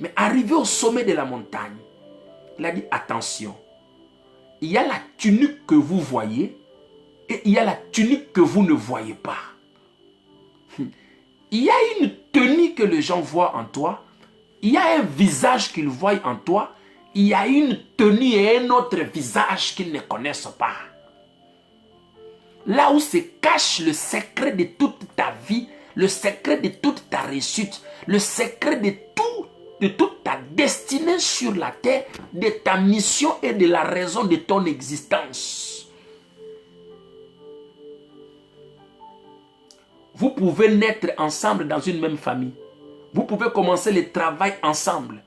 Mais arrivé au sommet de la montagne, il a dit attention. Il y a la tunique que vous voyez et il y a la tunique que vous ne voyez pas. Il y a une tenue que les gens voient en toi. Il y a un visage qu'ils voient en toi. Il y a une tenue et un autre visage qu'ils ne connaissent pas. Là où se cache le secret de toute ta vie, le secret de toute ta réussite, le secret de toute ta destinée sur la terre, de ta mission et de la raison de ton existence. Vous pouvez naître ensemble dans une même famille. Vous pouvez commencer le travail ensemble.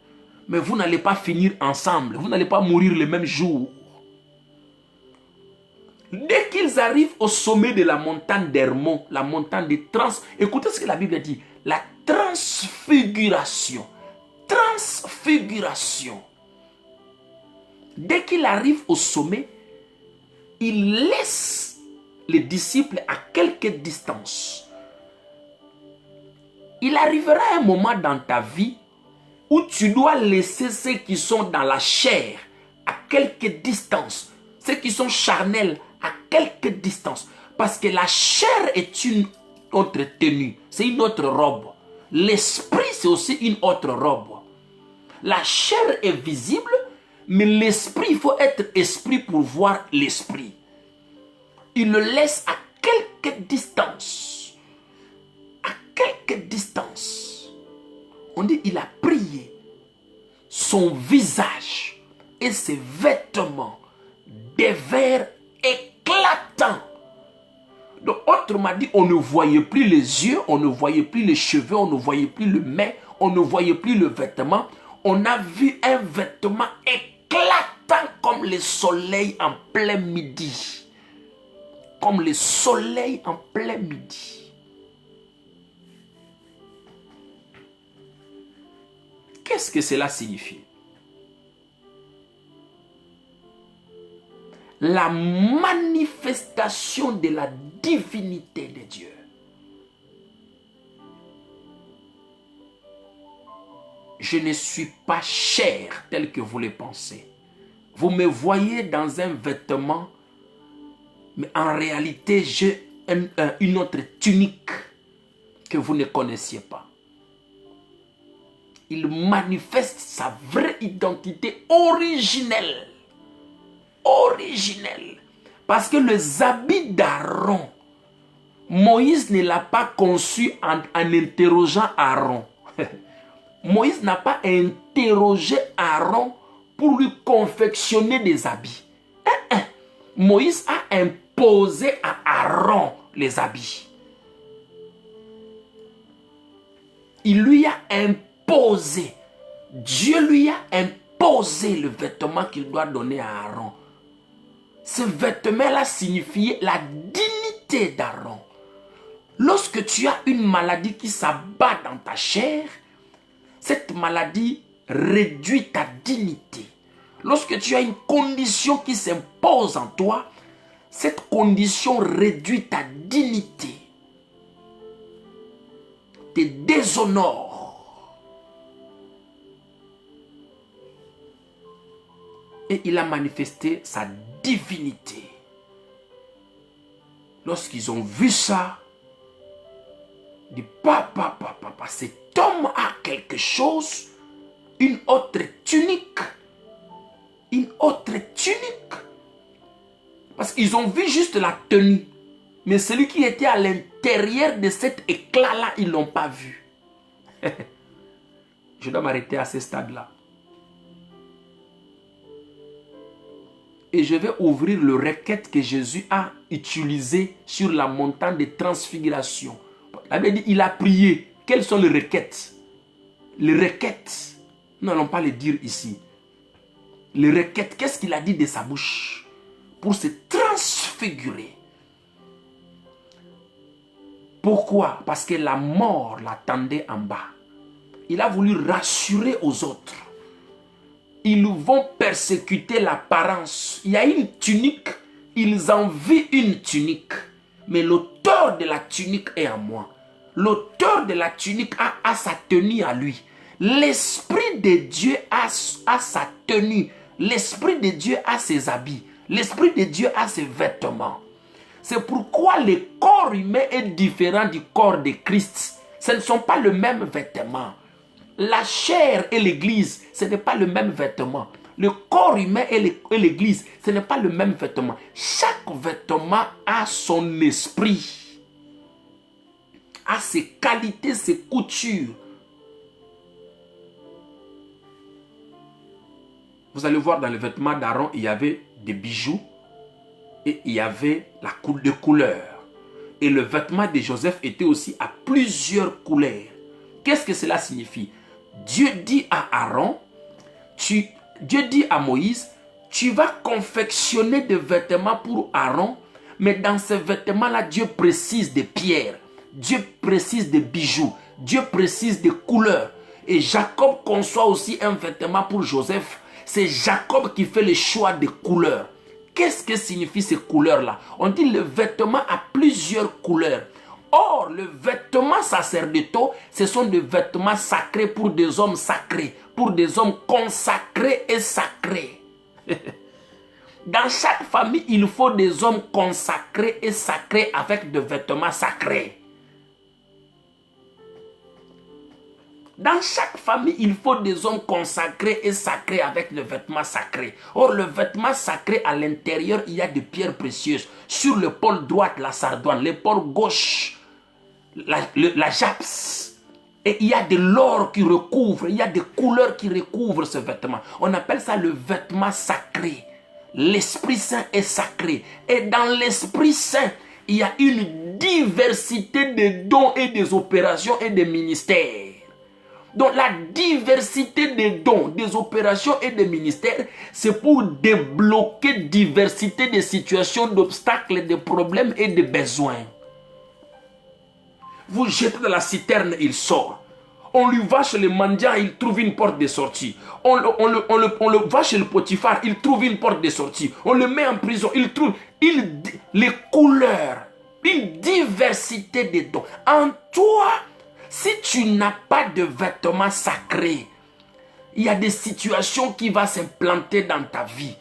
Mais vous n'allez pas finir ensemble. Vous n'allez pas mourir le même jour. Dès qu'ils arrivent au sommet de la montagne d'Hermon, la montagne de écoutez ce que la Bible dit. La transfiguration. Transfiguration. Dès qu'il arrive au sommet, il laisse les disciples à quelque distance. Il arrivera un moment dans ta vie où tu dois laisser ceux qui sont dans la chair à quelque distance. Ceux qui sont charnels à quelque distance. Parce que la chair est une autre tenue. C'est une autre robe. L'esprit, c'est aussi une autre robe. La chair est visible, mais l'esprit, il faut être esprit pour voir l'esprit. Il le laisse à quelque distance. À quelque distance. On dit il a prié. Son visage et ses vêtements devinrent éclatants. Donc, autrement dit, on ne voyait plus les yeux, on ne voyait plus les cheveux, on ne voyait plus le nez, on ne voyait plus le vêtement. On a vu un vêtement éclatant comme le soleil en plein midi. Comme le soleil en plein midi. Qu'est-ce que cela signifie? La manifestation de la divinité de Dieu. Je ne suis pas chair tel que vous le pensez. Vous me voyez dans un vêtement, mais en réalité, j'ai une autre tunique que vous ne connaissiez pas. Il manifeste sa vraie identité originelle. Originelle. Parce que les habits d'Aaron, Moïse ne l'a pas conçu en interrogeant Aaron. Moïse n'a pas interrogé Aaron pour lui confectionner des habits. Moïse a imposé à Aaron les habits. Il lui a imposé. Dieu lui a imposé le vêtement qu'il doit donner à Aaron. Ce vêtement-là signifiait la dignité d'Aaron. Lorsque tu as une maladie qui s'abat dans ta chair, cette maladie réduit ta dignité. Lorsque tu as une condition qui s'impose en toi, cette condition réduit ta dignité, te déshonore. Et il a manifesté sa divinité. Lorsqu'ils ont vu ça, ils disent papa, cet homme a quelque chose, une autre tunique. Une autre tunique. Parce qu'ils ont vu juste la tenue. Mais celui qui était à l'intérieur l'intérieur de cet éclat-là, ils ne l'ont pas vu. Je dois m'arrêter à ce stade-là. Et je vais ouvrir le requête que Jésus a utilisé sur la montagne de transfiguration. La Bible dit, il a prié. Quelles sont les requêtes? Les requêtes, nous n'allons pas les dire ici. Les requêtes, qu'est-ce qu'il a dit de sa bouche? Pour se transfigurer. Pourquoi? Parce que la mort l'attendait en bas. Il a voulu rassurer aux autres. Ils vont persécuter l'apparence. Il y a une tunique, ils envient une tunique. Mais l'auteur de la tunique est en moi. L'auteur de la tunique a sa tenue à lui. L'Esprit de Dieu a sa tenue. L'Esprit de Dieu a ses habits. L'Esprit de Dieu a ses vêtements. C'est pourquoi le corps humain est différent du corps de Christ. Ce ne sont pas le même vêtement. La chair et l'église, ce n'est pas le même vêtement. Le corps humain et l'église, ce n'est pas le même vêtement. Chaque vêtement a son esprit, a ses qualités, ses coutures. Vous allez voir dans le vêtement d'Aaron, il y avait des bijoux et il y avait des couleurs. Et le vêtement de Joseph était aussi à plusieurs couleurs. Qu'est-ce que cela signifie? Dieu dit à Aaron, Dieu dit à Moïse, tu vas confectionner des vêtements pour Aaron, mais dans ces vêtements-là, Dieu précise des pierres, Dieu précise des bijoux, Dieu précise des couleurs. Et Jacob conçoit aussi un vêtement pour Joseph. C'est Jacob qui fait le choix des couleurs. Qu'est-ce que signifient ces couleurs-là? On dit le vêtement a plusieurs couleurs. Or, le vêtement sacerdotaux, ce sont des vêtements sacrés pour des hommes sacrés, pour des hommes consacrés et sacrés. Dans chaque famille, il faut des hommes consacrés et sacrés avec des vêtements sacrés. Dans chaque famille, il faut des hommes consacrés et sacrés avec des vêtements sacrés. Or, le vêtement sacré, à l'intérieur, il y a des pierres précieuses. Sur l'épaule droite, la sardoine. L'épaule gauche, la japs. Et il y a de l'or qui recouvre, il y a des couleurs qui recouvrent ce vêtement. On appelle ça le vêtement sacré. L'Esprit Saint est sacré. Et dans l'Esprit Saint, il y a une diversité de dons et des opérations et des ministères. Donc la diversité des dons, des opérations et des ministères, c'est pour débloquer diversité de situations, d'obstacles, de problèmes et de besoins. Vous jetez dans la citerne, il sort. On lui va chez le mendiant, il trouve une porte de sortie. On le va chez le Potiphar, il trouve une porte de sortie. On le met en prison, il trouve les couleurs, une diversité de dons. En toi, si tu n'as pas de vêtements sacrés, il y a des situations qui vont s'implanter dans ta vie.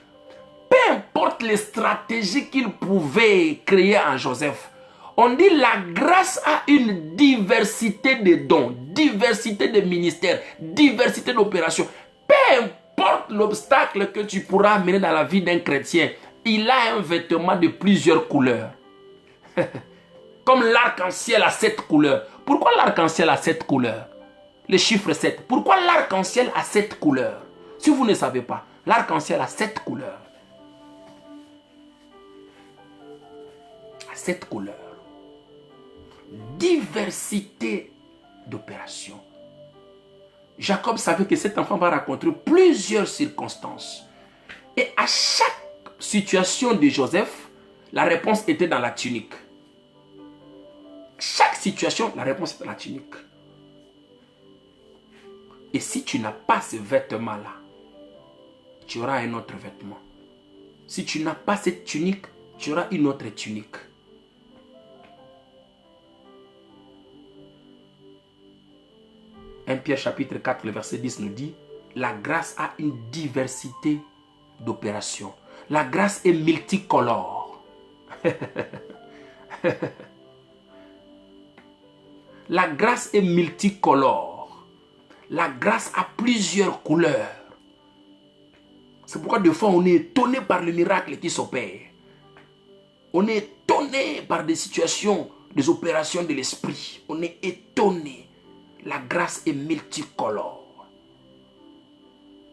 Peu importe les stratégies qu'il pouvait créer en Joseph. On dit la grâce a une diversité de dons, diversité de ministères, diversité d'opérations. Peu importe l'obstacle que tu pourras amener dans la vie d'un chrétien, il a un vêtement de plusieurs couleurs. Comme l'arc-en-ciel a 7 couleurs. Pourquoi l'arc-en-ciel a 7 couleurs? Le chiffre 7. Pourquoi l'arc-en-ciel a 7 couleurs? Si vous ne savez pas, l'arc-en-ciel a 7 couleurs. A 7 couleurs. Diversité d'opérations. Jacob savait que cet enfant va rencontrer plusieurs circonstances. Et à chaque situation de Joseph, la réponse était dans la tunique. Chaque situation, la réponse est dans la tunique. Et si tu n'as pas ce vêtement-là, tu auras un autre vêtement. Si tu n'as pas cette tunique, tu auras une autre tunique. 1 Pierre chapitre 4, le verset 10 nous dit, la grâce a une diversité d'opérations. La grâce est multicolore. La grâce est multicolore. La grâce a plusieurs couleurs. C'est pourquoi des fois on est étonné par le miracle qui s'opère. On est étonné par des situations des opérations de l'esprit. On est étonné. La grâce est multicolore.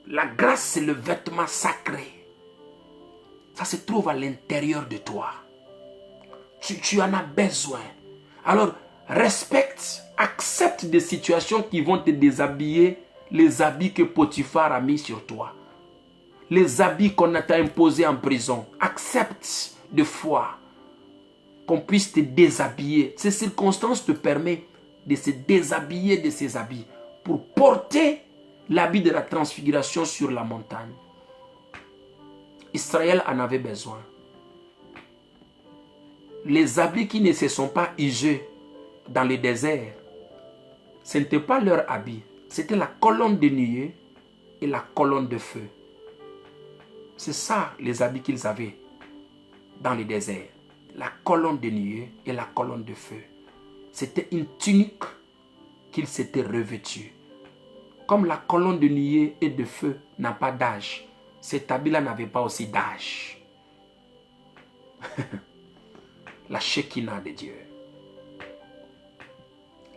La grâce, c'est le vêtement sacré. Ça se trouve à l'intérieur de toi. Tu en as besoin. Alors, respecte, accepte des situations qui vont te déshabiller, les habits que Potiphar a mis sur toi. Les habits qu'on t'a imposés en prison. Accepte de foi qu'on puisse te déshabiller. Ces circonstances te permettent de se déshabiller de ces habits pour porter l'habit de la transfiguration sur la montagne. Israël en avait besoin. Les habits qui ne se sont pas usés dans le désert, ce n'était pas leur habit. C'était la colonne de nuée et la colonne de feu. C'est ça les habits qu'ils avaient dans le désert. La colonne de nuée et la colonne de feu. C'était une tunique qu'ils s'étaient revêtus. Comme la colonne de nuée et de feu n'a pas d'âge, cet habit-là n'avait pas aussi d'âge. La Shekinah de Dieu.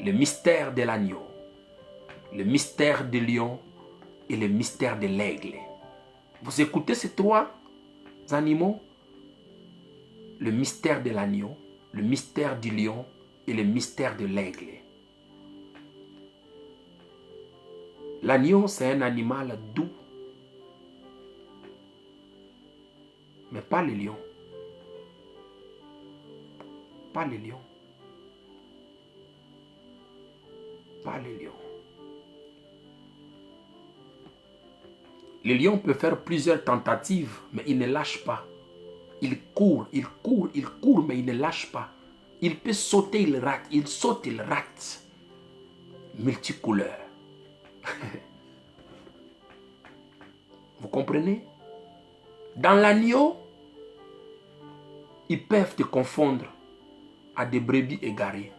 Le mystère de l'agneau, le mystère du lion et le mystère de l'aigle. Vous écoutez ces trois animaux? Le mystère de l'agneau, le mystère du lion et le mystère de l'aigle. L'agneau, c'est un animal doux, mais pas le lion. Pas le lion. Pas le lion. Le lion peut faire plusieurs tentatives, mais il ne lâche pas. Il court, mais il ne lâche pas. Il peut sauter, il rate. Il saute, il rate. Multicouleur. Vous comprenez? Dans l'agneau, ils peuvent te confondre à des brebis égarées.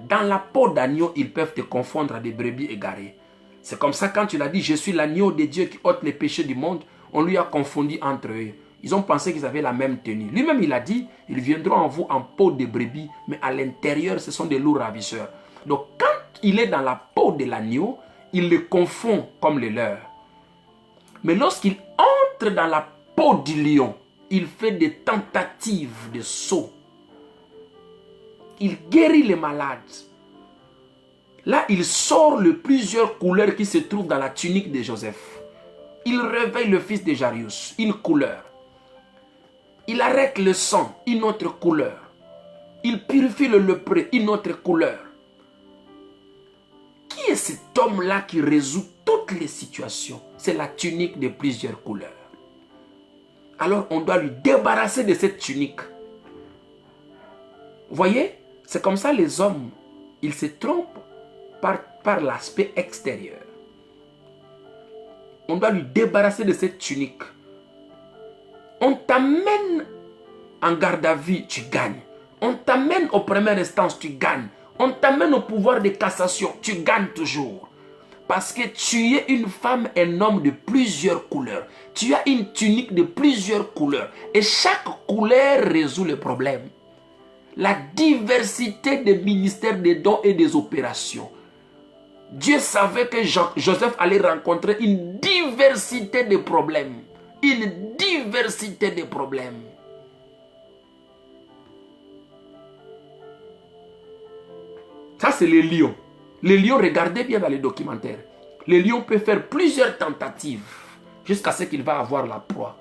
Dans la peau d'agneau, ils peuvent te confondre à des brebis égarées. C'est comme ça quand tu l'as dit, je suis l'agneau de Dieu qui ôte les péchés du monde, on lui a confondu entre eux. Ils ont pensé qu'ils avaient la même tenue. Lui-même, il a dit, ils viendront en vous en peau de brebis, mais à l'intérieur, ce sont des loups ravisseurs. Donc, quand il est dans la peau de l'agneau, il les confond comme les leurs. Mais lorsqu'il entre dans la peau du lion, il fait des tentatives de saut. Il guérit les malades. Là, il sort les plusieurs couleurs qui se trouvent dans la tunique de Joseph. Il réveille le fils de Jarius, une couleur. Il arrête le sang, une autre couleur. Il purifie le lépreux, une autre couleur. Qui est cet homme-là qui résout toutes les situations? C'est la tunique de plusieurs couleurs. Alors, on doit lui débarrasser de cette tunique. Vous voyez? C'est comme ça les hommes, ils se trompent par l'aspect extérieur. On doit lui débarrasser de cette tunique. On t'amène en garde à vue, tu gagnes. On t'amène aux premières instances, tu gagnes. On t'amène au pouvoir de cassation, tu gagnes toujours. Parce que tu es une femme, un homme de plusieurs couleurs. Tu as une tunique de plusieurs couleurs. Et chaque couleur résout le problème. La diversité des ministères, des dons et des opérations. Dieu savait que Joseph allait rencontrer une diversité de problèmes. Une diversité de problèmes. Ça, c'est les lions. Les lions, regardez bien dans les documentaires. Les lions peuvent faire plusieurs tentatives jusqu'à ce qu'il va avoir la proie.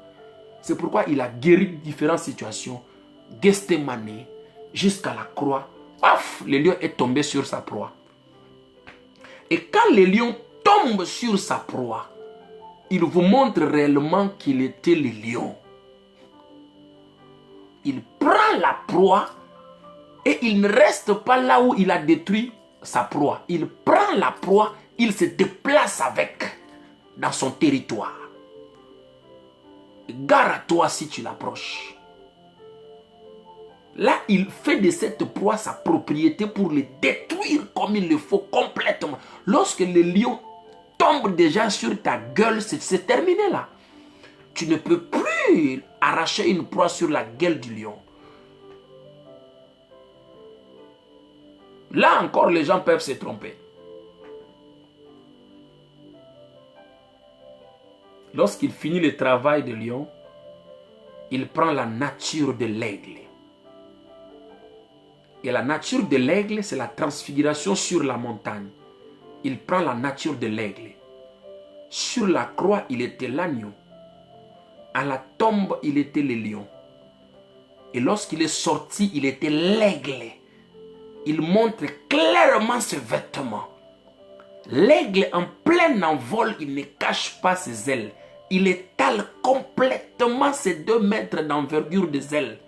C'est pourquoi il a guéri différentes situations. Gethsémane, jusqu'à la croix. Paf, le lion est tombé sur sa proie. Et quand le lion tombe sur sa proie, il vous montre réellement qu'il était le lion. Il prend la proie et il ne reste pas là où il a détruit sa proie. Il prend la proie, il se déplace avec dans son territoire. Gare à toi si tu l'approches. Là, il fait de cette proie sa propriété pour le détruire comme il le faut complètement. Lorsque le lion tombe déjà sur ta gueule, c'est terminé là. Tu ne peux plus arracher une proie sur la gueule du lion. Là encore, les gens peuvent se tromper. Lorsqu'il finit le travail de lion, il prend la nature de l'aigle. Et la nature de l'aigle, c'est la transfiguration sur la montagne. Il prend la nature de l'aigle. Sur la croix, il était l'agneau. À la tombe, il était le lion. Et lorsqu'il est sorti, il était l'aigle. Il montre clairement ses vêtements. L'aigle en plein envol, il ne cache pas ses ailes. Il étale complètement ses 2 mètres d'envergure des ailes.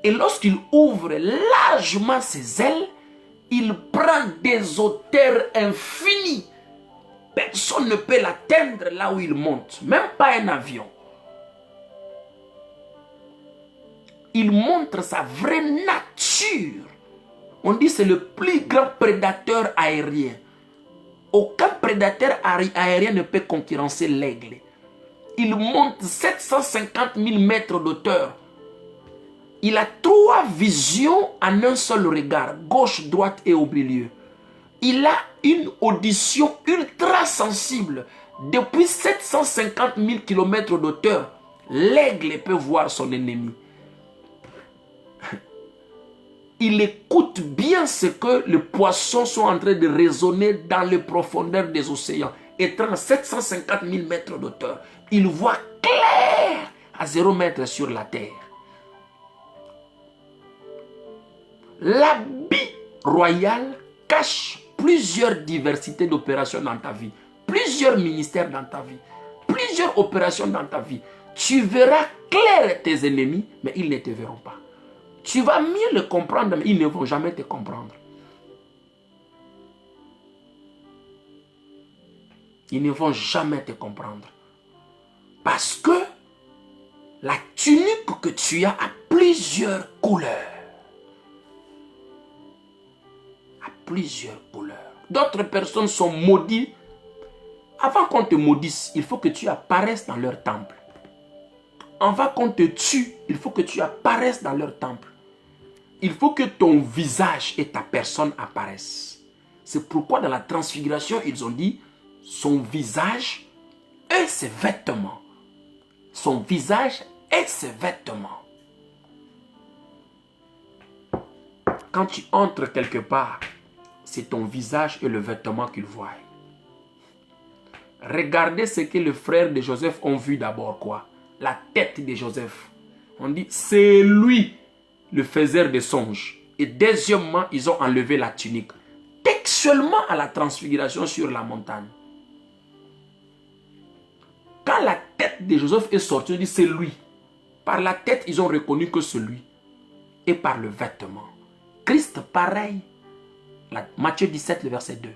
Et lorsqu'il ouvre largement ses ailes, il prend des hauteurs infinies. Personne ne peut l'atteindre là où il monte, même pas un avion. Il montre sa vraie nature. On dit que c'est le plus grand prédateur aérien. Aucun prédateur aérien ne peut concurrencer l'aigle. Il monte 750 000 mètres d'auteur. Il a 3 visions en un seul regard, gauche, droite et au milieu. Il a une audition ultra sensible. Depuis 750 000 km d'auteur, l'aigle peut voir son ennemi. Il écoute bien ce que les poissons sont en train de raisonner dans les profondeurs des océans. Étant à 750 000 mètres d'auteur, il voit clair à 0 mètre sur la terre. L'habit royal cache plusieurs diversités d'opérations dans ta vie, plusieurs ministères dans ta vie, plusieurs opérations dans ta vie. Tu verras clair tes ennemis, mais ils ne te verront pas. Tu vas mieux le comprendre, mais ils ne vont jamais te comprendre. Ils ne vont jamais te comprendre. Parce que la tunique que tu as a plusieurs couleurs. A plusieurs couleurs. D'autres personnes sont maudites. Avant qu'on te maudisse, il faut que tu apparaisses dans leur temple. Avant qu'on te tue, il faut que tu apparaisses dans leur temple. Il faut que ton visage et ta personne apparaissent. C'est pourquoi dans la transfiguration, ils ont dit son visage et ses vêtements. Son visage et ses vêtements. Quand tu entres quelque part, c'est ton visage et le vêtement qu'ils voient. Regardez ce que les frères de Joseph ont vu d'abord, quoi? La tête de Joseph. On dit, c'est lui le faiseur de songes. Et deuxièmement, ils ont enlevé la tunique. Textuellement à la transfiguration sur la montagne. Quand la tête de Joseph est sortie, on dit c'est lui. Par la tête, ils ont reconnu que c'est lui. Et par le vêtement. Christ, pareil. Matthieu 17, le verset 2.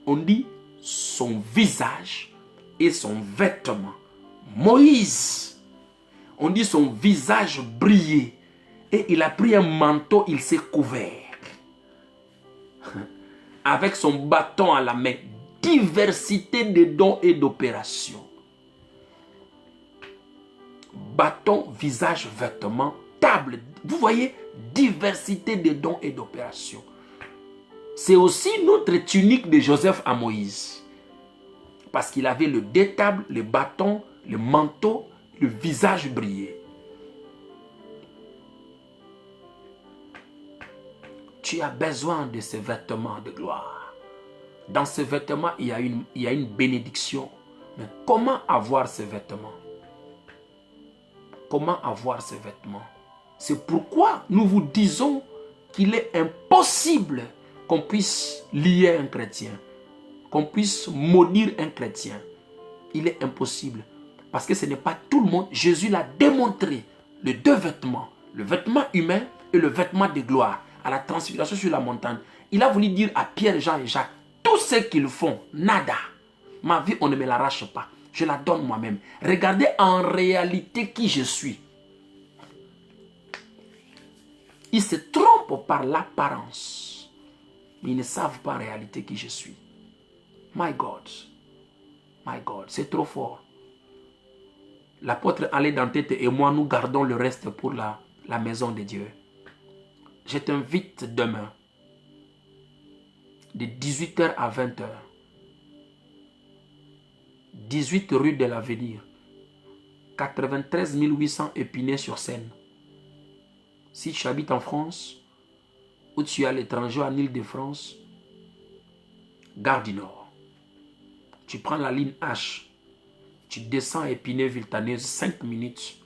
On dit son visage et son vêtement. Moïse, on dit son visage brillait. Et il a pris un manteau, il s'est couvert. Avec son bâton à la main. Diversité de dons et d'opérations. Bâton, visage, vêtements, table. Vous voyez, diversité de dons et d'opérations. C'est aussi notre tunique de Joseph à Moïse. Parce qu'il avait le détable, le bâton, le manteau, le visage brillé. Tu as besoin de ces vêtements de gloire. Dans ces vêtements, il y a une bénédiction. Mais comment avoir ces vêtements? Comment avoir ces vêtements? C'est pourquoi nous vous disons qu'il est impossible qu'on puisse lier un chrétien, qu'on puisse maudire un chrétien. Il est impossible. Parce que ce n'est pas tout le monde. Jésus l'a démontré. Les 2 vêtements. Le vêtement humain et le vêtement de gloire. À la transfiguration sur la montagne. Il a voulu dire à Pierre, Jean et Jacques, tout ce qu'ils font, nada. Ma vie, on ne me l'arrache pas. Je la donne moi-même. Regardez en réalité qui je suis. Ils se trompent par l'apparence. Mais ils ne savent pas en réalité qui je suis. My God. My God. C'est trop fort. L'apôtre Alain Dantette et moi, nous gardons le reste pour la maison de Dieu. Je t'invite demain de 18h à 20h. 18 rue de l'Avenir. 93 800 Épinay-sur-Seine. Si tu habites en France, ou tu es à l'étranger en Île-de-France, Gare du Nord. Tu prends la ligne H. Tu descends à Épinay-Villetaneuse, 5 minutes.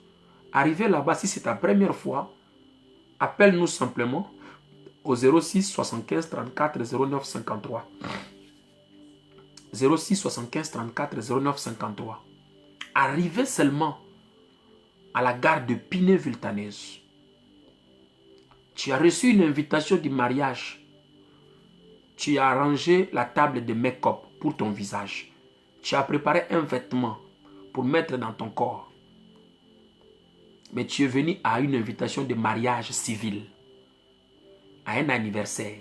Arrivé là-bas, si c'est ta première fois, appelle-nous simplement au 06 75 34 09 53. 06 75 34 09 53. Arrivé seulement à la gare de Épinay-Villetaneuse, tu as reçu une invitation du mariage. Tu as arrangé la table de make-up pour ton visage. Tu as préparé un vêtement pour mettre dans ton corps. Mais tu es venu à une invitation de mariage civil, à un anniversaire.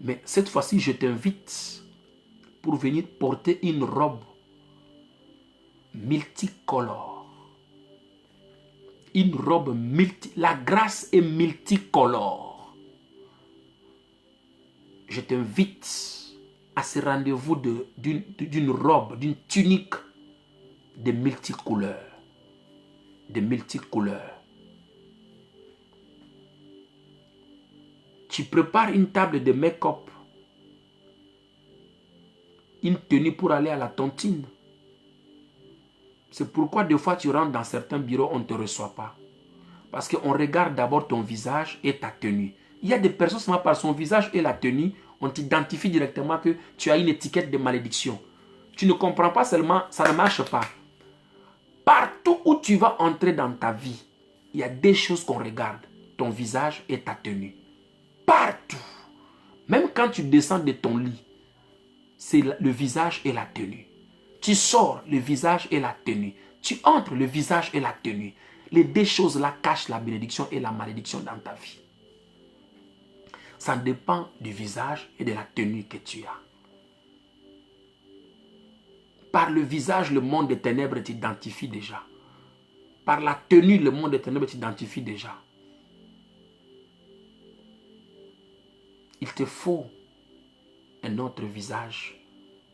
Mais cette fois-ci, je t'invite pour venir porter une robe multicolore. Une robe La grâce est multicolore. Je t'invite à ce rendez-vous d'une robe, d'une tunique de multicouleurs. De multicouleurs. Tu prépares une table de make-up, une tenue pour aller à la tontine. C'est pourquoi des fois tu rentres dans certains bureaux, on ne te reçoit pas. Parce qu'on regarde d'abord ton visage et ta tenue. Il y a des personnes seulement par son visage et la tenue, on t'identifie directement que tu as une étiquette de malédiction. Tu ne comprends pas seulement, ça ne marche pas. Partout où tu vas entrer dans ta vie, il y a des choses qu'on regarde. Ton visage et ta tenue. Partout. Même quand tu descends de ton lit, c'est le visage et la tenue. Tu sors, le visage et la tenue. Tu entres, le visage et la tenue. Les deux choses-là cachent la bénédiction et la malédiction dans ta vie. Ça dépend du visage et de la tenue que tu as. Par le visage, le monde des ténèbres t'identifie déjà. Par la tenue, le monde des ténèbres t'identifie déjà. Il te faut un autre visage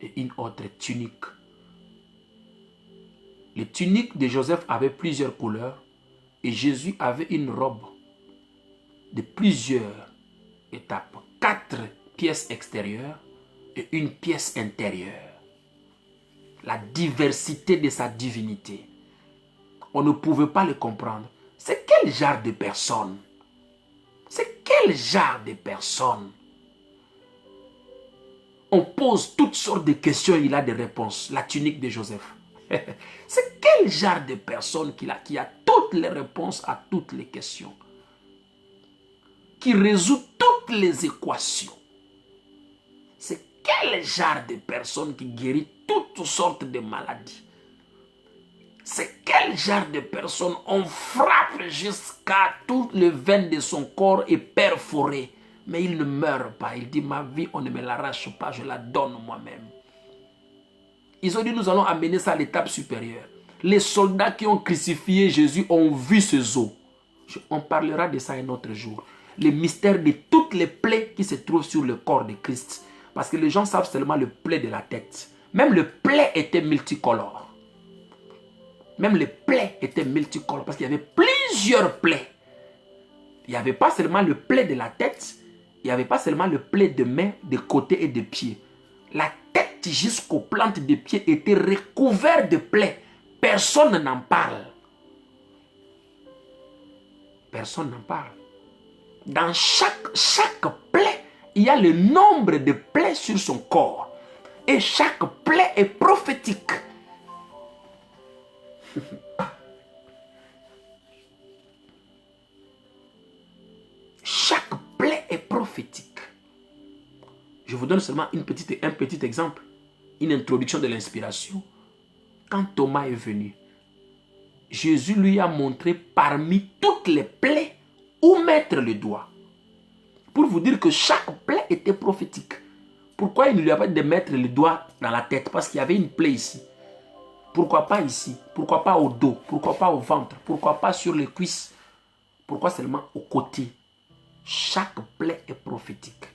et une autre tunique. Les tuniques de Joseph avaient plusieurs couleurs et Jésus avait une robe de plusieurs étapes. 4 pièces extérieures et une pièce intérieure. La diversité de sa divinité. On ne pouvait pas le comprendre. C'est quel genre de personne? C'est quel genre de personne? On pose toutes sortes de questions et il a des réponses. La tunique de Joseph. C'est quel genre de personne qui a toutes les réponses à toutes les questions? Qui résout toutes les équations? C'est quel genre de personne qui guérit toutes sortes de maladies? C'est quel genre de personne on frappe jusqu'à toutes les veines de son corps est perforées? Mais il ne meurt pas. Il dit, ma vie, on ne me l'arrache pas, je la donne moi-même. Ils ont dit, nous allons amener ça à l'étape supérieure. Les soldats qui ont crucifié Jésus ont vu ses os. On parlera de ça un autre jour. Le mystère de toutes les plaies qui se trouvent sur le corps de Christ. Parce que les gens savent seulement le plaie de la tête. Même le plaie était multicolore. Même les plaies étaient multicolores. Parce qu'il y avait plusieurs plaies. Il n'y avait pas seulement le plaie de la tête. Il n'y avait pas seulement le plaie de main, de côté et de pied. La tête jusqu'aux plantes des pieds était recouverte de plaies. Personne n'en parle. Personne n'en parle. Dans chaque plaie, il y a le nombre de plaies sur son corps. Et chaque plaie est prophétique. Chaque plaie est prophétique. Je vous donne seulement un petit exemple. Une introduction de l'inspiration. Quand Thomas est venu, Jésus lui a montré parmi toutes les plaies où mettre le doigt. Pour vous dire que chaque plaie était prophétique. Pourquoi il ne lui a pas dit de mettre le doigt dans la tête? Parce qu'il y avait une plaie ici. Pourquoi pas ici? Pourquoi pas au dos? Pourquoi pas au ventre? Pourquoi pas sur les cuisses? Pourquoi seulement aux côtés? Chaque plaie est prophétique.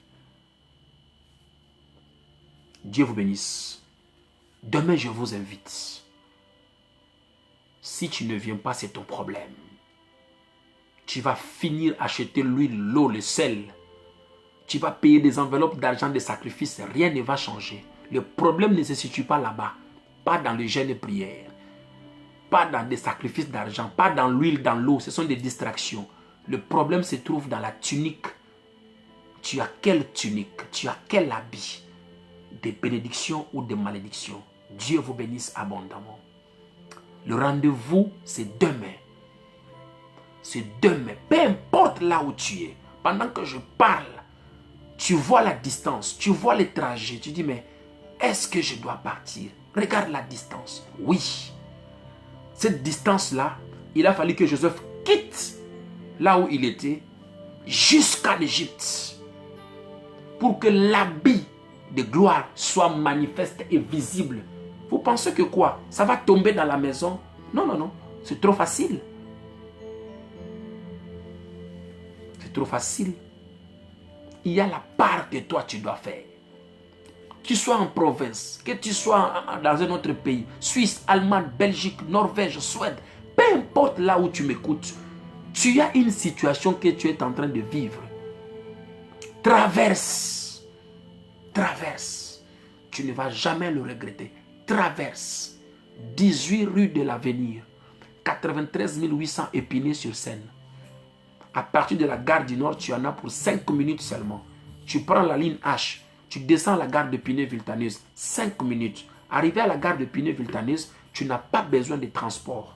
Dieu vous bénisse. Demain, je vous invite. Si tu ne viens pas, c'est ton problème. Tu vas finir acheter l'huile, l'eau, le sel. Tu vas payer des enveloppes d'argent, des sacrifices. Rien ne va changer. Le problème ne se situe pas là-bas. Pas dans les jeûnes et prières. Pas dans des sacrifices d'argent. Pas dans l'huile, dans l'eau. Ce sont des distractions. Le problème se trouve dans la tunique. Tu as quelle tunique? Tu as quel habit? Des bénédictions ou des malédictions? Dieu vous bénisse abondamment. Le rendez-vous, c'est demain. C'est demain. Peu importe là où tu es. Pendant que je parle, tu vois la distance, tu vois les trajets. Tu dis, mais est-ce que je dois partir? Regarde la distance. Oui. Cette distance-là, il a fallu que Joseph quitte là où il était jusqu'à l'Égypte pour que l'habit de gloire soit manifeste et visible. Vous pensez que quoi? Ça va tomber dans la maison? Non, non, non. C'est trop facile. C'est trop facile. Il y a la part que toi tu dois faire. Que tu sois en province, que tu sois dans un autre pays, Suisse, Allemagne, Belgique, Norvège, Suède, peu importe là où tu m'écoutes, tu as une situation que tu es en train de vivre. Traverse. Traverse. Tu ne vas jamais le regretter. Traverse. 18 rue de l'Avenir. 93 800 Épinay-sur-Seine. À partir de la gare du Nord, tu en as pour 5 minutes seulement. Tu prends la ligne H. Tu descends à la gare de Pinay-Villetaneuse. 5 minutes. Arrivé à la gare de Pinay-Villetaneuse, tu n'as pas besoin de transport.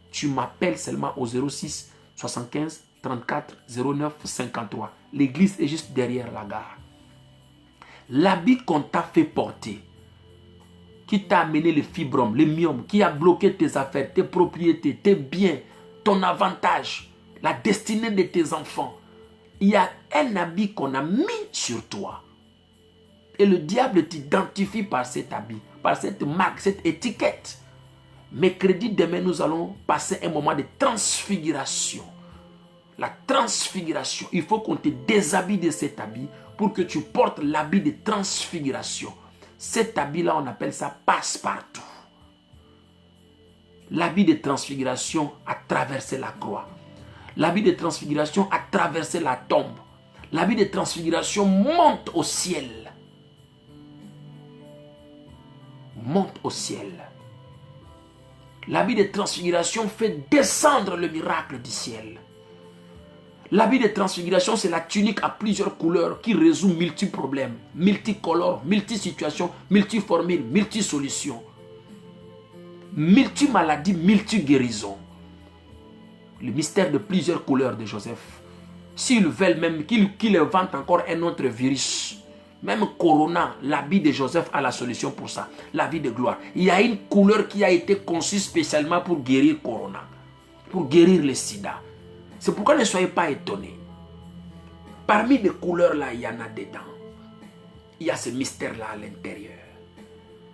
Tu m'appelles seulement au 06 75 34 09 53. L'église est juste derrière la gare. L'habit qu'on t'a fait porter, qui t'a amené le fibrome, le myome, qui a bloqué tes affaires, tes propriétés, tes biens, ton avantage, la destinée de tes enfants. Il y a un habit qu'on a mis sur toi. Et le diable t'identifie par cet habit, par cette marque, cette étiquette. Mercredi, demain, nous allons passer un moment de transfiguration. La transfiguration, il faut qu'on te déshabille de cet habit pour que tu portes l'habit de transfiguration. Cet habit-là, on appelle ça passe-partout. L'habit de transfiguration a traversé la croix. L'habit de transfiguration a traversé la tombe. L'habit de transfiguration monte au ciel. Monte au ciel. L'habit de transfiguration fait descendre le miracle du ciel. L'habit de transfiguration, c'est la tunique à plusieurs couleurs qui résout multi-problèmes, multicolores, multi-situations, multi-formules, multi-solutions, multi-maladies, multi-guérisons. Le mystère de plusieurs couleurs de Joseph. S'ils veulent même qu'il invente encore un autre virus, même Corona, l'habit de Joseph a la solution pour ça. L'habit de gloire. Il y a une couleur qui a été conçue spécialement pour guérir Corona, pour guérir le sida. C'est pourquoi ne soyez pas étonnés. Parmi les couleurs là, il y en a dedans. Il y a ce mystère là à l'intérieur.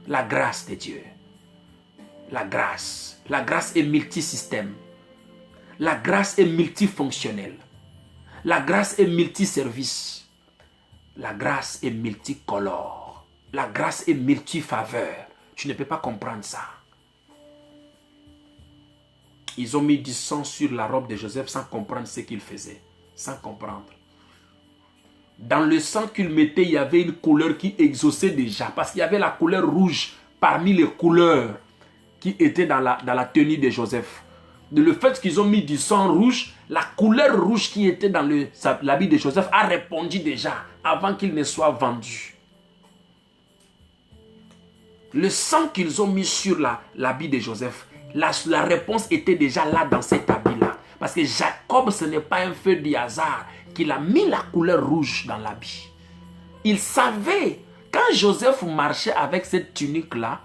La grâce de Dieu. La grâce. La grâce est multisystème. La grâce est multifonctionnelle. La grâce est multiservice. La grâce est multicolore. La grâce est multifaveur. Tu ne peux pas comprendre ça. Ils ont mis du sang sur la robe de Joseph sans comprendre ce qu'il faisait. Sans comprendre. Dans le sang qu'il mettait, il y avait une couleur qui exauçait déjà. Parce qu'il y avait la couleur rouge parmi les couleurs qui étaient dans la tenue de Joseph. Le fait qu'ils ont mis du sang rouge, la couleur rouge qui était dans l'habit de Joseph a répondu déjà avant qu'il ne soit vendu. Le sang qu'ils ont mis sur l'habit de Joseph, la réponse était déjà là dans cet habit-là. Parce que Jacob, ce n'est pas un feu du hasard qu'il a mis la couleur rouge dans l'habit. Il savait, quand Joseph marchait avec cette tunique-là,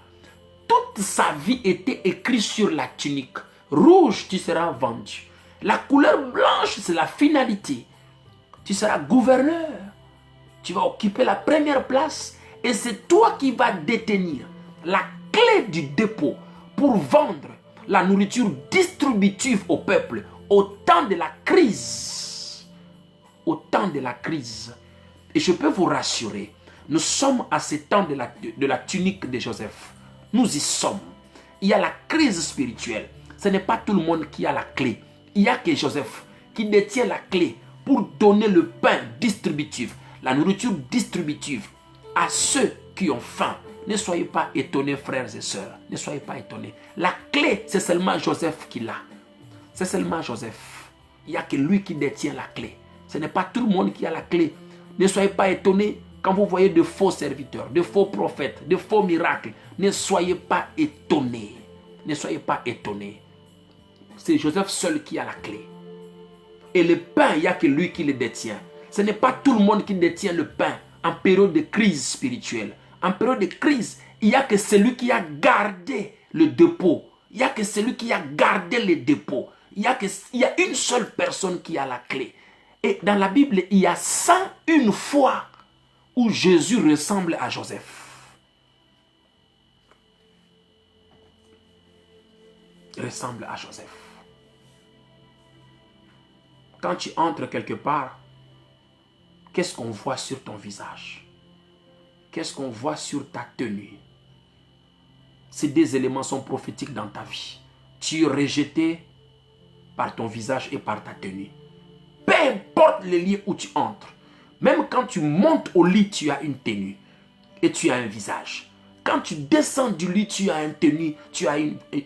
toute sa vie était écrite sur la tunique. Rouge, tu seras vendu. La couleur blanche, c'est la finalité. Tu seras gouverneur. Tu vas occuper la première place. Et c'est toi qui vas détenir la clé du dépôt pour vendre la nourriture distributive au peuple, au temps de la crise. Au temps de la crise. Et je peux vous rassurer, nous sommes à ce temps de la tunique de Joseph. Nous y sommes. Il y a la crise spirituelle. Ce n'est pas tout le monde qui a la clé. Il n'y a que Joseph qui détient la clé pour donner le pain distributif, la nourriture distributive à ceux qui ont faim. Ne soyez pas étonnés, frères et sœurs. Ne soyez pas étonnés. La clé, c'est seulement Joseph qui l'a. C'est seulement Joseph. Il n'y a que lui qui détient la clé. Ce n'est pas tout le monde qui a la clé. Ne soyez pas étonnés quand vous voyez de faux serviteurs, de faux prophètes, de faux miracles. Ne soyez pas étonnés. Ne soyez pas étonnés. C'est Joseph seul qui a la clé. Et le pain, il n'y a que lui qui le détient. Ce n'est pas tout le monde qui détient le pain en période de crise spirituelle. En période de crise, il n'y a que celui qui a gardé le dépôt. Il n'y a que celui qui a gardé les dépôts. Il y a une seule personne qui a la clé. Et dans la Bible, il y a 101 fois où Jésus ressemble à Joseph. Ressemble à Joseph. Quand tu entres quelque part, qu'est-ce qu'on voit sur ton visage? Qu'est-ce qu'on voit sur ta tenue? Ces deux éléments sont prophétiques dans ta vie. Tu es rejeté par ton visage et par ta tenue. Peu importe le lieu où tu entres. Même quand tu montes au lit, tu as une tenue et tu as un visage. Quand tu descends du lit, tu as une tenue, tu as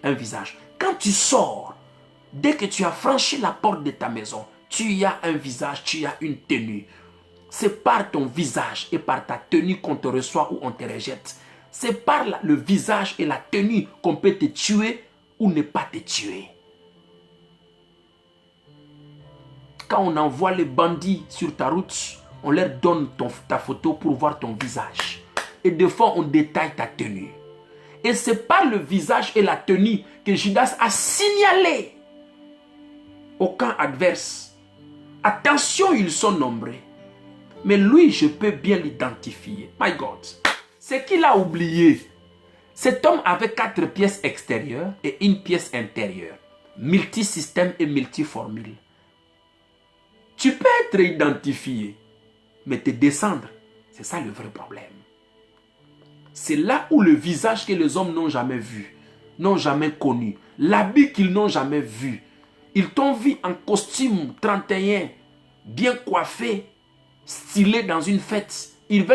un visage. Quand tu sors, dès que tu as franchi la porte de ta maison, tu as un visage, tu as une tenue. C'est par ton visage et par ta tenue qu'on te reçoit ou on te rejette. C'est par le visage et la tenue qu'on peut te tuer ou ne pas te tuer. Quand on envoie les bandits sur ta route, on leur donne ta photo pour voir ton visage. Et des fois, on détaille ta tenue. Et c'est par le visage et la tenue que Judas a signalé au camp adverse. Attention, ils sont nombreux. Mais lui, je peux bien l'identifier. My God. C'est qu'il a oublié. Cet homme avait 4 pièces extérieures et une pièce intérieure. Multisystème et multiformule. Tu peux être identifié, mais te descendre, c'est ça le vrai problème. C'est là où le visage que les hommes n'ont jamais vu, n'ont jamais connu, l'habit qu'ils n'ont jamais vu. Ils t'ont vu en costume 31, bien coiffé, stylé dans une fête. Ils veulent